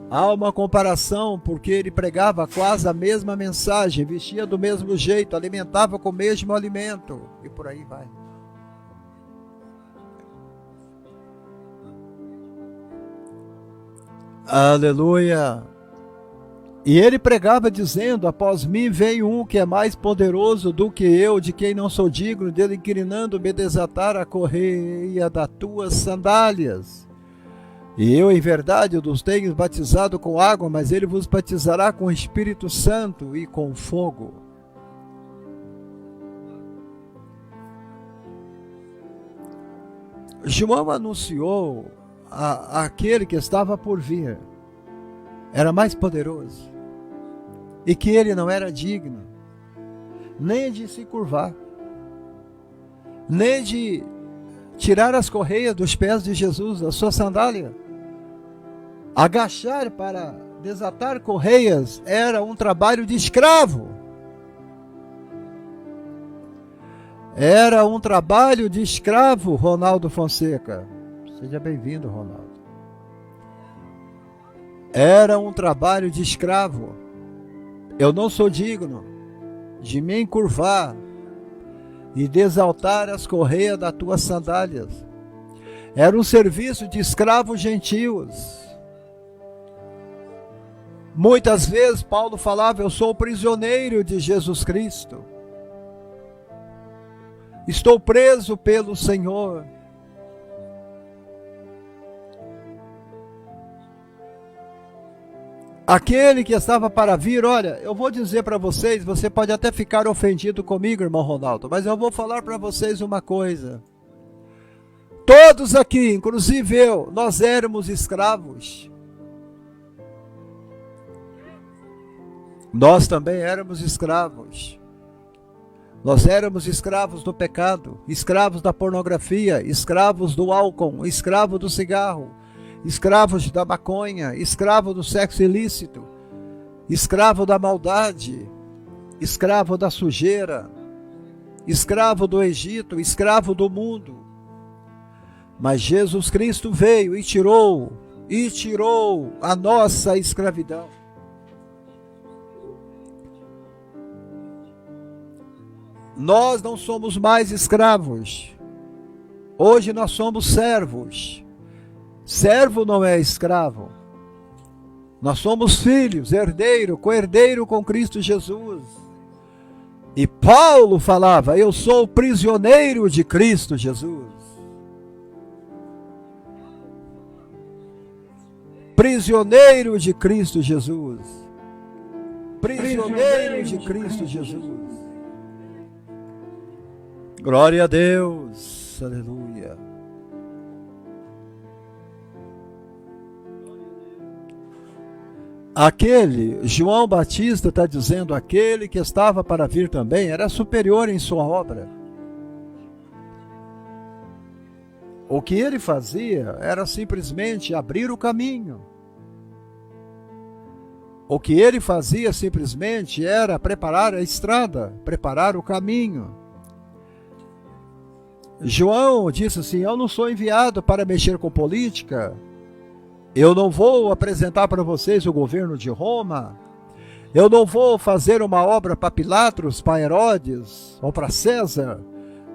Há uma comparação porque ele pregava quase a mesma mensagem, vestia do mesmo jeito, alimentava com o mesmo alimento e por aí vai. Aleluia! E ele pregava dizendo: após mim vem um que é mais poderoso do que eu, de quem não sou digno dele, inclinando-me desatar a correia das tuas sandálias. E eu, em verdade, os tenho batizado com água, mas ele vos batizará com o Espírito Santo e com fogo. João anunciou aquele que estava por vir. Era mais poderoso. E que ele não era digno nem de se curvar, nem de tirar as correias dos pés de Jesus, a sua sandália. Agachar para desatar correias era um trabalho de escravo. Era um trabalho de escravo, Ronaldo Fonseca. Seja bem-vindo, Ronaldo. Era um trabalho de escravo. Eu não sou digno de me encurvar e desaltar as correias das tuas sandálias. Era um serviço de escravos gentios. Muitas vezes Paulo falava: eu sou prisioneiro de Jesus Cristo. Estou preso pelo Senhor. Aquele que estava para vir, olha, eu vou dizer para vocês, você pode até ficar ofendido comigo, irmão Ronaldo, mas eu vou falar para vocês uma coisa. Todos aqui, inclusive eu, nós éramos escravos. Nós também éramos escravos. Nós éramos escravos do pecado, escravos da pornografia, escravos do álcool, escravos do cigarro, escravos da maconha, escravo do sexo ilícito, escravo da maldade, escravo da sujeira, escravo do Egito, escravo do mundo. Mas Jesus Cristo veio e tirou a nossa escravidão. Nós não somos mais escravos. Hoje nós somos servos. Servo não é escravo. Nós somos filhos, herdeiro, co-herdeiro com Cristo Jesus. E Paulo falava: eu sou prisioneiro de Cristo Jesus. Prisioneiro de Cristo Jesus. Prisioneiro de Cristo Jesus. Glória a Deus. Aleluia. Aquele, João Batista está dizendo, aquele que estava para vir também, era superior em sua obra. O que ele fazia era simplesmente abrir o caminho. O que ele fazia simplesmente era preparar a estrada, preparar o caminho. João disse assim: eu não sou enviado para mexer com política. Eu não vou apresentar para vocês o governo de Roma. Eu não vou fazer uma obra para Pilatos, para Herodes ou para César.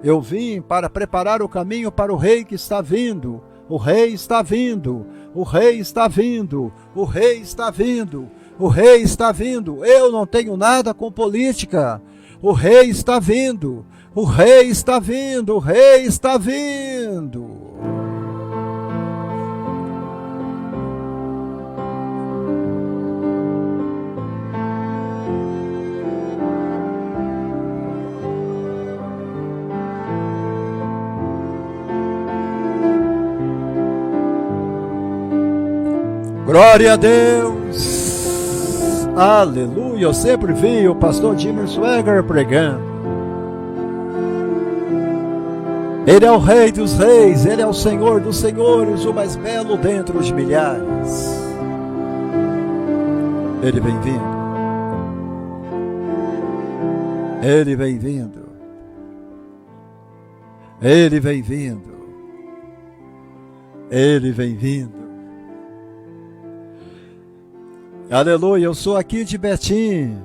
Eu vim para preparar o caminho para o rei que está vindo. O rei está vindo. O rei está vindo. O rei está vindo. O rei está vindo. Eu não tenho nada com política. O rei está vindo. O rei está vindo. O rei está vindo. Glória a Deus, aleluia. Eu sempre vi o pastor Jimmy Swagger pregando. Ele é o rei dos reis, ele é o senhor dos senhores, o mais belo dentre os milhares. Ele vem vindo. Ele vem vindo. Ele vem vindo. Ele vem vindo. Aleluia, eu sou aqui de Betim,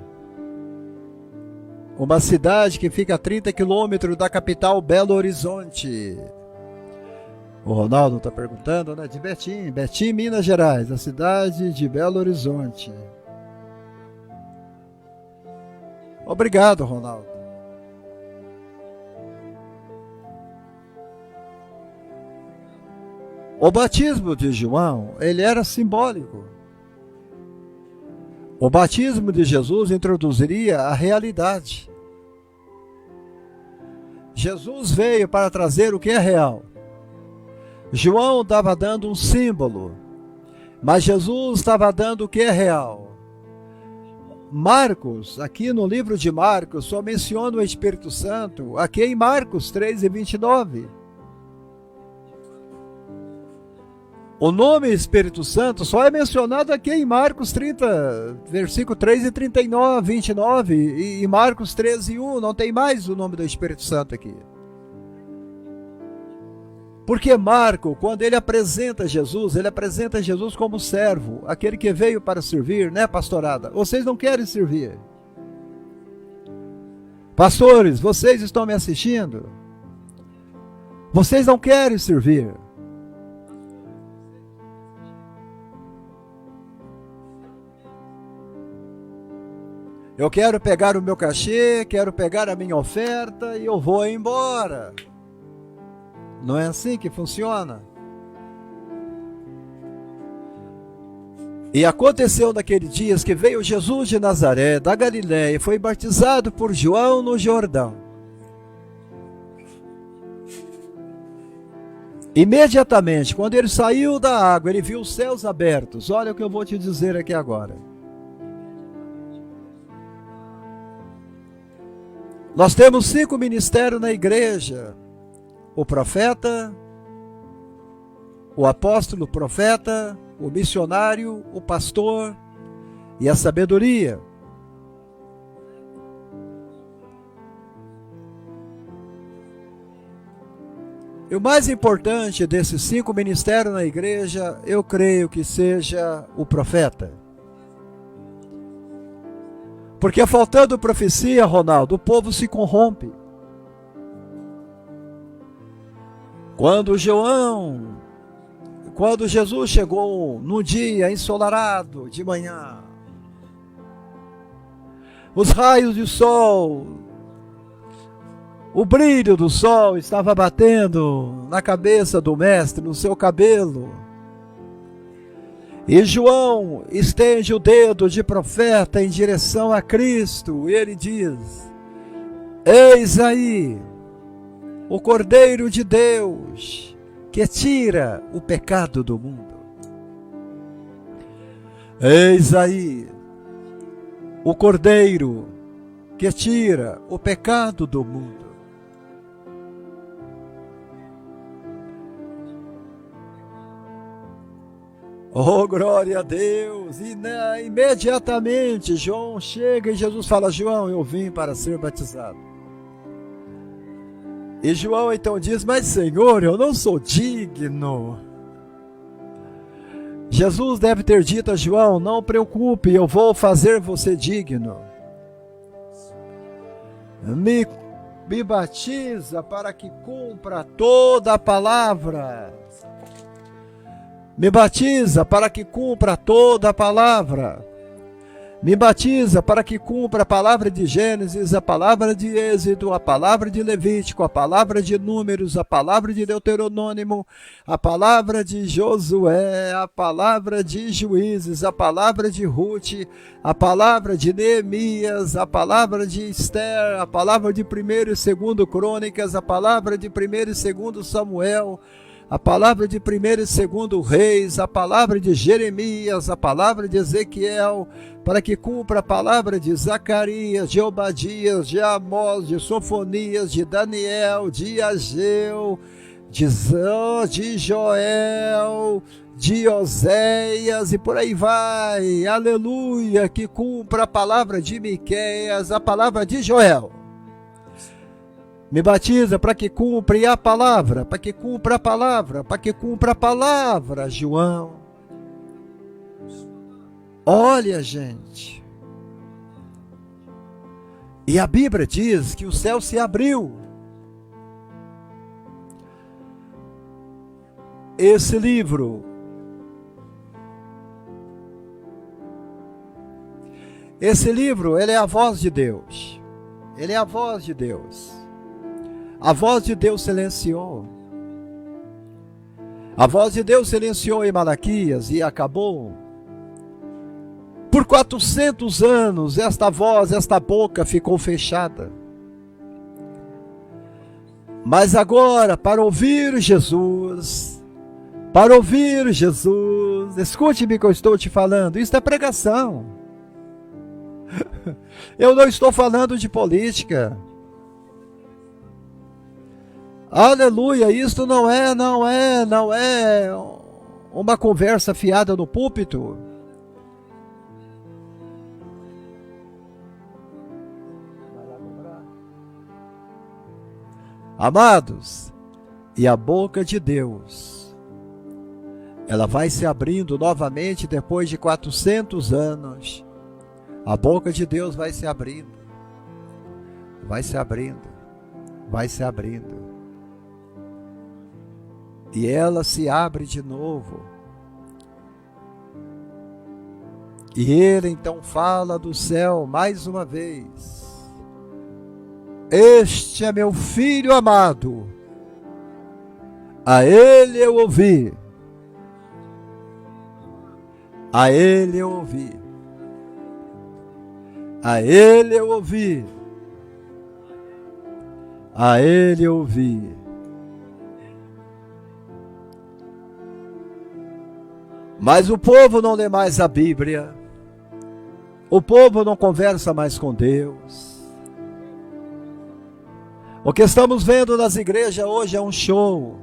uma cidade que fica a 30 quilômetros da capital Belo Horizonte. O Ronaldo está perguntando, né? De Betim, Betim, Minas Gerais, a cidade de Belo Horizonte. Obrigado, Ronaldo. O batismo de João, ele era simbólico. O batismo de Jesus introduziria a realidade. Jesus veio para trazer o que é real. João estava dando um símbolo, mas Jesus estava dando o que é real. Marcos, aqui no livro de Marcos, só menciona o Espírito Santo, aqui em Marcos 3:29. O nome Espírito Santo só é mencionado aqui em Marcos 30, versículo 3 e 39, 29, e Marcos 13:1, não tem mais o nome do Espírito Santo aqui. Porque Marco, quando ele apresenta Jesus como servo, aquele que veio para servir, né, pastorada? Vocês não querem servir. Pastores, vocês estão me assistindo? Vocês não querem servir. Eu quero pegar o meu cachê, quero pegar a minha oferta e eu vou embora. Não é assim que funciona? E aconteceu naqueles dias que veio Jesus de Nazaré, da Galiléia, e foi batizado por João no Jordão. Imediatamente, quando ele saiu da água, ele viu os céus abertos. Olha o que eu vou te dizer aqui agora. Nós temos 5 ministérios na igreja: o profeta, o apóstolo, o profeta, o missionário, o pastor e a sabedoria. E o mais importante desses 5 ministérios na igreja, eu creio que seja o profeta. Porque faltando profecia, Ronaldo, o povo se corrompe. Quando Jesus chegou num dia ensolarado de manhã, os raios do sol, o brilho do sol estava batendo na cabeça do mestre, no seu cabelo. E João estende o dedo de profeta em direção a Cristo, e ele diz: eis aí o Cordeiro de Deus que tira o pecado do mundo. Eis aí o Cordeiro que tira o pecado do mundo. Oh, glória a Deus! E imediatamente João chega e Jesus fala: João, eu vim para ser batizado. E João então diz: mas Senhor, eu não sou digno. Jesus deve ter dito a João: não preocupe, eu vou fazer você digno. Me batiza para que cumpra toda a palavra. Me batiza para que cumpra toda a palavra. Me batiza para que cumpra a palavra de Gênesis, a palavra de Êxodo, a palavra de Levítico, a palavra de Números, a palavra de Deuteronômio, a palavra de Josué, a palavra de Juízes, a palavra de Ruth, a palavra de Neemias, a palavra de Esther, a palavra de 1º e 2º Crônicas, a palavra de 1º e 2º Samuel, a palavra de 1º e 2º Reis, a palavra de Jeremias, a palavra de Ezequiel, para que cumpra a palavra de Zacarias, de Obadias, de Amós, de Sofonias, de Daniel, de Ageu, de Joel, de Oséias e por aí vai. Aleluia, que cumpra a palavra de Miqueias, a palavra de Joel. Me batiza para que cumpra a palavra, para que cumpra a palavra, para que cumpra a palavra, João. Olha, gente. E a Bíblia diz que o céu se abriu. Esse livro, ele é a voz de Deus. Ele é a voz de Deus. A voz de Deus silenciou. A voz de Deus silenciou em Malaquias e acabou. Por 400 anos, esta voz, esta boca ficou fechada. Mas agora, para ouvir Jesus, escute-me que eu estou te falando, isso é pregação. Eu não estou falando de política. Aleluia, isto não é uma conversa fiada no púlpito. Amados, e a boca de Deus, ela vai se abrindo novamente depois de 400 anos. A boca de Deus vai se abrindo, vai se abrindo, vai se abrindo. E ela se abre de novo. E ele então fala do céu mais uma vez: este é meu filho amado, a ele eu ouvi, a ele eu ouvi, a ele eu ouvi, a ele eu ouvi. Mas o povo não lê mais a Bíblia, o povo não conversa mais com Deus. O que estamos vendo nas igrejas hoje é um show.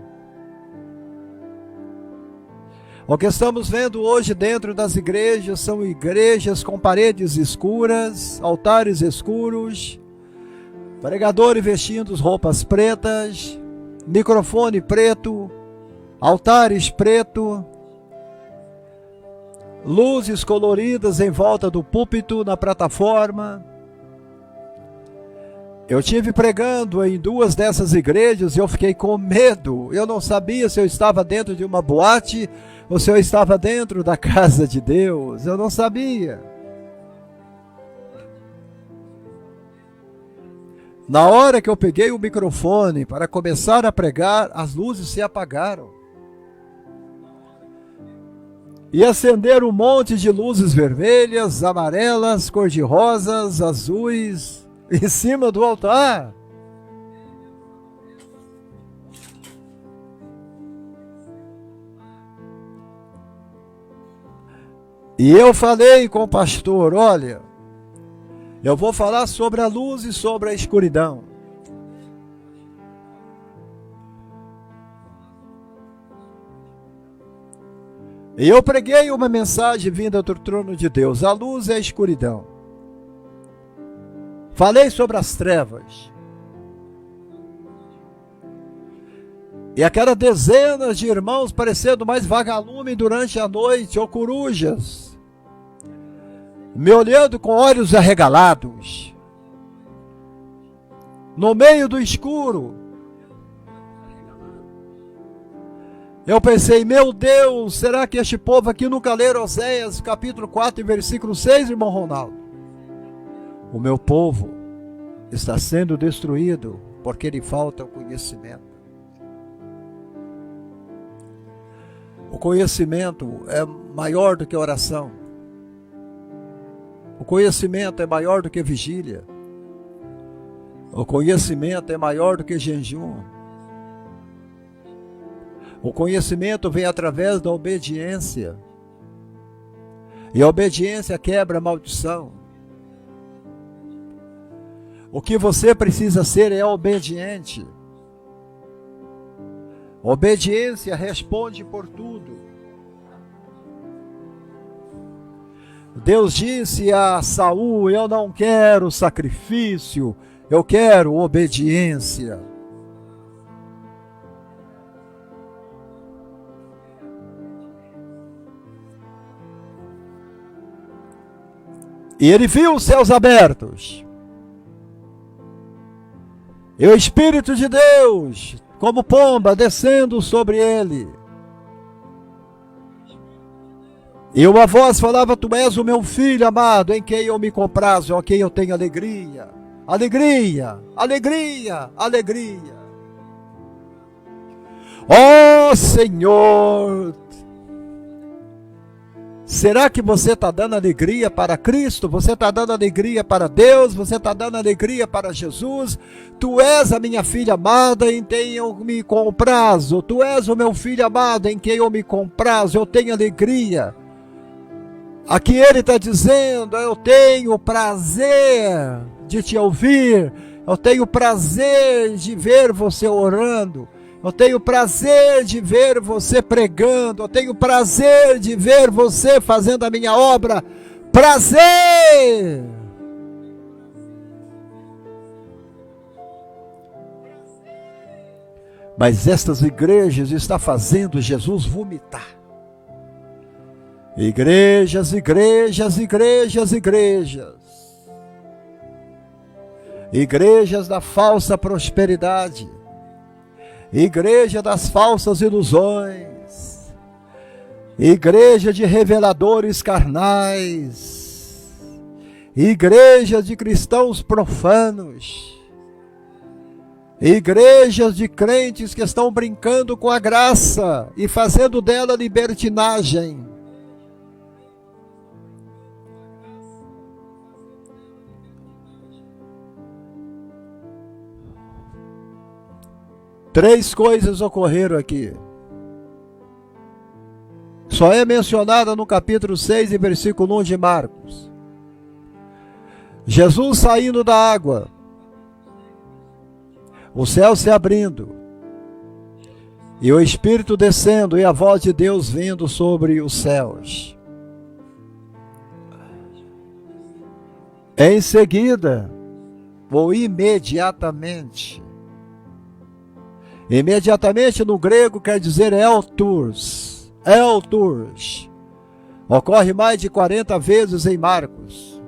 O que estamos vendo hoje dentro das igrejas são igrejas com paredes escuras, altares escuros, pregadores vestindo roupas pretas, microfone preto, altares preto, luzes coloridas em volta do púlpito, na plataforma. Eu estive pregando em 2 dessas igrejas e eu fiquei com medo. Eu não sabia se eu estava dentro de uma boate ou se eu estava dentro da casa de Deus. Eu não sabia. Na hora que eu peguei o microfone para começar a pregar, as luzes se apagaram. E acenderam um monte de luzes vermelhas, amarelas, cor-de-rosas, azuis, em cima do altar. E eu falei com o pastor: olha, eu vou falar sobre a luz e sobre a escuridão. E eu preguei uma mensagem vinda do trono de Deus: a luz e a escuridão. Falei sobre as trevas. E aquelas dezenas de irmãos parecendo mais vagalume durante a noite, ou corujas, me olhando com olhos arregalados, no meio do escuro. Eu pensei: meu Deus, será que este povo aqui nunca leram Oséias capítulo 4 e versículo 6, irmão Ronaldo? O meu povo está sendo destruído porque lhe falta o conhecimento. O conhecimento é maior do que oração. O conhecimento é maior do que vigília. O conhecimento é maior do que jejum. O conhecimento vem através da obediência. E a obediência quebra a maldição. O que você precisa ser é obediente. Obediência responde por tudo. Deus disse a Saul: eu não quero sacrifício, eu quero obediência. E ele viu os céus abertos. E o Espírito de Deus, como pomba, descendo sobre ele. E uma voz falava: tu és o meu filho amado, em quem eu me comprazo, em quem eu tenho alegria. Alegria, alegria, alegria. Ó Senhor, será que você está dando alegria para Cristo? Você está dando alegria para Deus? Você está dando alegria para Jesus? Tu és a minha filha amada, em quem eu me comprazo. Tu és o meu filho amado, em quem eu me comprazo. Eu tenho alegria. Aqui ele está dizendo: eu tenho prazer de te ouvir. Eu tenho prazer de ver você orando. Eu tenho prazer de ver você pregando. Eu tenho prazer de ver você fazendo a minha obra. Prazer! Mas estas igrejas estão fazendo Jesus vomitar. Igrejas, igrejas, igrejas, igrejas. Igrejas da falsa prosperidade. Igreja das falsas ilusões. igreja de reveladores carnais, igreja de cristãos profanos, igrejas de crentes que estão brincando com a graça e fazendo dela libertinagem. Três coisas ocorreram aqui. Só é mencionada no capítulo 6 e versículo 1 de Marcos. Jesus saindo da água, o céu se abrindo, e o Espírito descendo, e a voz de Deus vindo sobre os céus. Em seguida, ou imediatamente, imediatamente no grego quer dizer elturs. Elturs. Ocorre mais de 40 vezes em Marcos.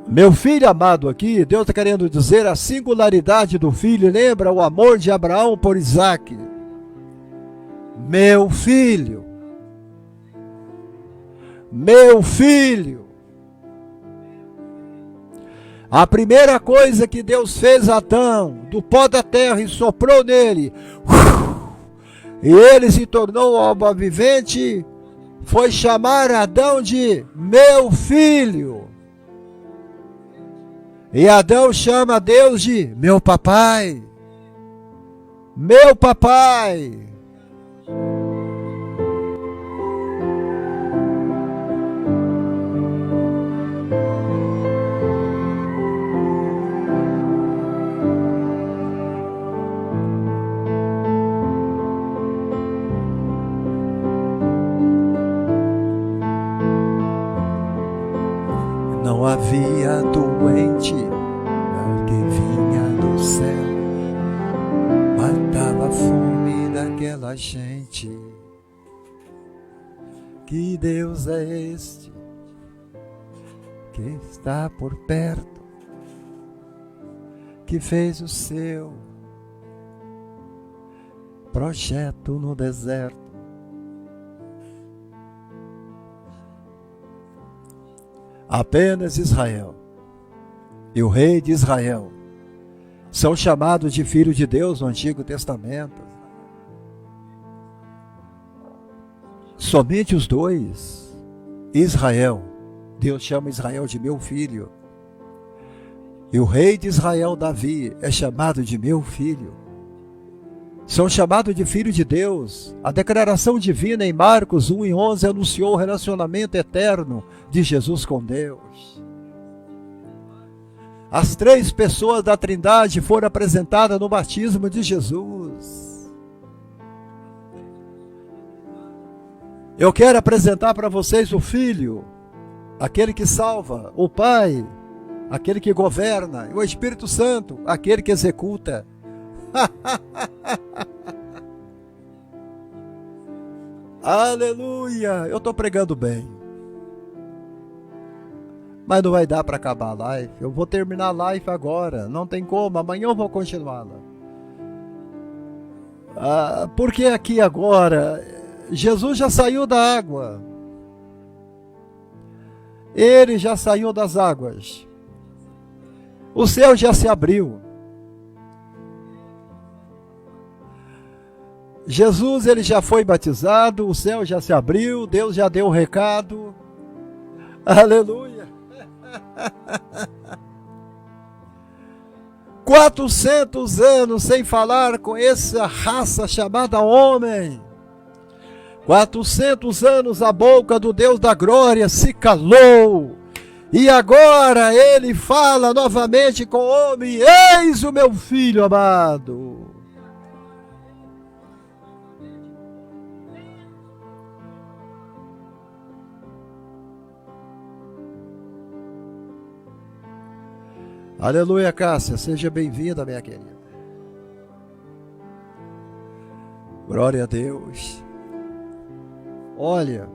Meu filho amado aqui, Deus está querendo dizer a singularidade do filho. Lembra o amor de Abraão por Isaque? Meu filho. Meu filho. A primeira coisa que Deus fez a Adão, do pó da terra, e soprou nele, e ele se tornou alma vivente, foi chamar Adão de meu filho. E Adão chama Deus de meu papai. Meu papai. Não havia doente que vinha do céu, matava a fome daquela gente. Que Deus é este que está por perto, que fez o seu projeto no deserto? Apenas Israel e o rei de Israel são chamados de filho de Deus no Antigo Testamento. Somente os dois. Israel, Deus chama Israel de meu filho. E o rei de Israel, Davi, é chamado de meu filho. São chamados de filho de Deus. A declaração divina em Marcos 1:11 anunciou o relacionamento eterno de Jesus com Deus. As três pessoas da Trindade foram apresentadas no batismo de Jesus. Eu quero apresentar para vocês o Filho, aquele que salva, o Pai, aquele que governa, e o Espírito Santo, aquele que executa. Aleluia! Eu estou pregando bem, mas não vai dar para acabar a live. Eu vou terminar a live agora, não tem como, amanhã eu vou continuá-la. Porque aqui agora, Jesus já saiu da água, ele já saiu das águas, o céu já se abriu. Jesus, ele já foi batizado, o céu já se abriu, Deus já deu o recado. Aleluia! 400 anos sem falar com essa raça chamada homem. 400 anos a boca do Deus da glória se calou. E agora ele fala novamente com o homem: eis o meu filho amado. Aleluia, Cássia, seja bem-vinda, minha querida. Glória a Deus. Olha,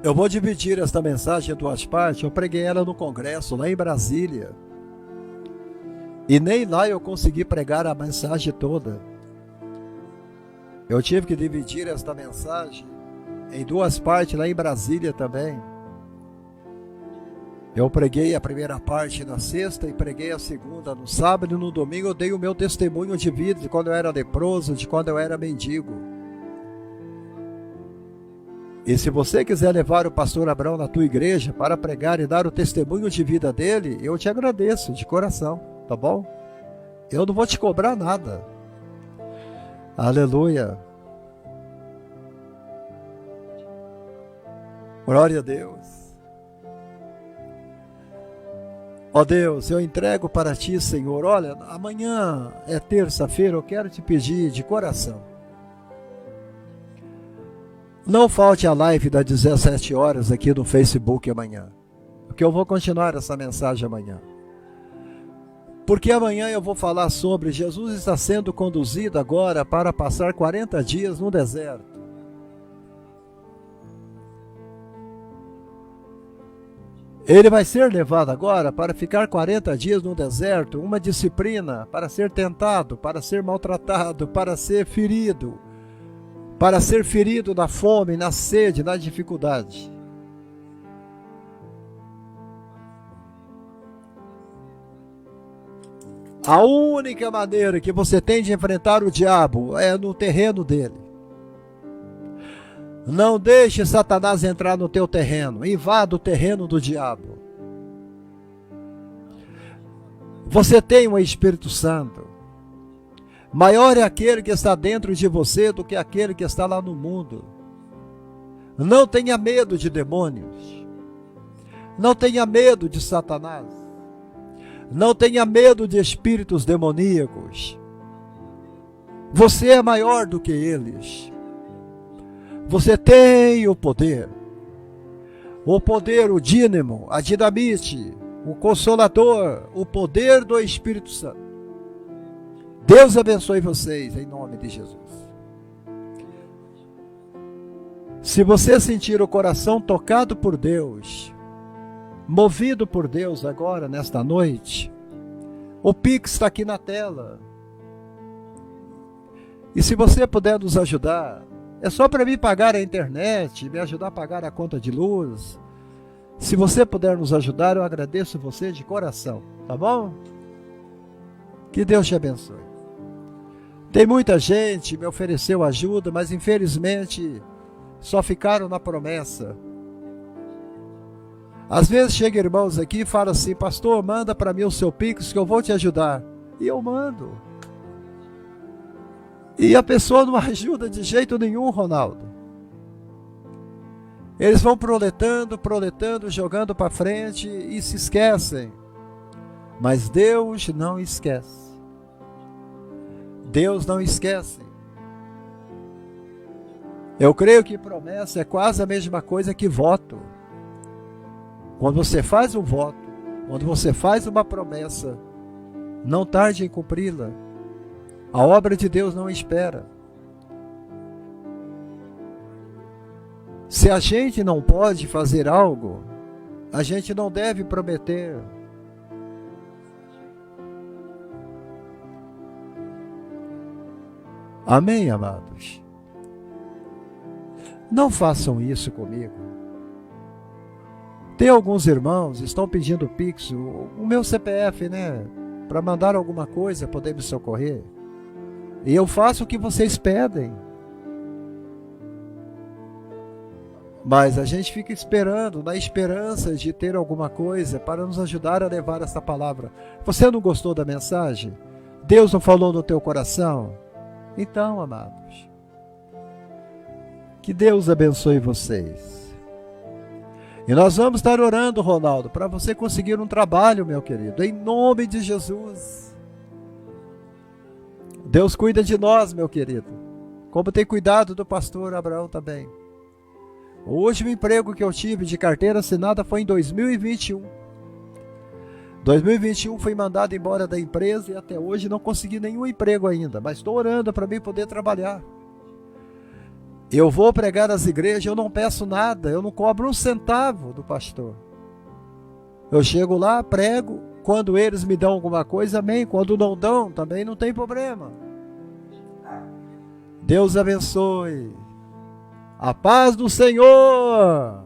eu vou dividir esta mensagem em duas partes. Eu preguei ela no congresso, lá em Brasília. E nem lá eu consegui pregar a mensagem toda. Eu tive que dividir esta mensagem em duas partes lá em Brasília também. Eu preguei a primeira parte na sexta e preguei a segunda no sábado, e no domingo eu dei o meu testemunho de vida, de quando eu era leproso, de quando eu era mendigo. E se você quiser levar o pastor Abraão na tua igreja para pregar e dar o testemunho de vida dele, eu te agradeço de coração, tá bom? Eu não vou te cobrar nada. Aleluia. Glória a Deus. Ó Deus, eu entrego para Ti, Senhor. Olha, amanhã é terça-feira, eu quero te pedir de coração. Não falte a live das 17 horas aqui no Facebook amanhã, porque eu vou continuar essa mensagem amanhã. Porque amanhã eu vou falar sobre Jesus está sendo conduzido agora para passar 40 dias no deserto. Ele vai ser levado agora para ficar 40 dias no deserto, uma disciplina para ser tentado, para ser maltratado, para ser ferido na fome, na sede, na dificuldade. A única maneira que você tem de enfrentar o diabo é no terreno dele. Não deixe Satanás entrar no teu terreno. Invada o terreno do diabo. Você tem um Espírito Santo. Maior é aquele que está dentro de você do que aquele que está lá no mundo. Não tenha medo de demônios. Não tenha medo de Satanás. Não tenha medo de espíritos demoníacos. Você é maior do que eles. Você tem o poder, o dínamo, a dinamite, o consolador, o poder do Espírito Santo. Deus abençoe vocês, em nome de Jesus. Se você sentir o coração tocado por Deus, movido por Deus agora, nesta noite, o Pix está aqui na tela. E se você puder nos ajudar, é só para mim pagar a internet, me ajudar a pagar a conta de luz. Se você puder nos ajudar, eu agradeço você de coração, tá bom? Que Deus te abençoe. Tem muita gente que me ofereceu ajuda, mas infelizmente só ficaram na promessa. Às vezes chega irmãos aqui e fala assim: pastor, manda para mim o seu Pix que eu vou te ajudar. E eu mando. E a pessoa não ajuda de jeito nenhum, Ronaldo. Eles vão proletando, jogando para frente e se esquecem. Mas Deus não esquece. Deus não esquece. Eu creio que promessa é quase a mesma coisa que voto. Quando você faz um voto, quando você faz uma promessa, não tarde em cumpri-la. A obra de Deus não espera. Se a gente não pode fazer algo, a gente não deve prometer. Amém, amados? Não façam isso comigo. Tem alguns irmãos que estão pedindo Pix, o meu CPF, né? Para mandar alguma coisa, poder me socorrer. E eu faço o que vocês pedem. Mas a gente fica esperando, na esperança de ter alguma coisa para nos ajudar a levar essa palavra. Você não gostou da mensagem? Deus não falou no teu coração? Então, amados, que Deus abençoe vocês. E nós vamos estar orando, Ronaldo, para você conseguir um trabalho, meu querido, em nome de Jesus. Deus cuida de nós, meu querido, como tem cuidado do pastor Abraão também. O último emprego que eu tive de carteira assinada foi em 2021. 2021 fui mandado embora da empresa e até hoje não consegui nenhum emprego ainda, mas estou orando para mim poder trabalhar. Eu vou pregar nas igrejas, eu não peço nada, eu não cobro um centavo do pastor. Eu chego lá, prego Quando eles me dão alguma coisa, amém. Quando não dão, também não tem problema. Deus abençoe. A paz do Senhor.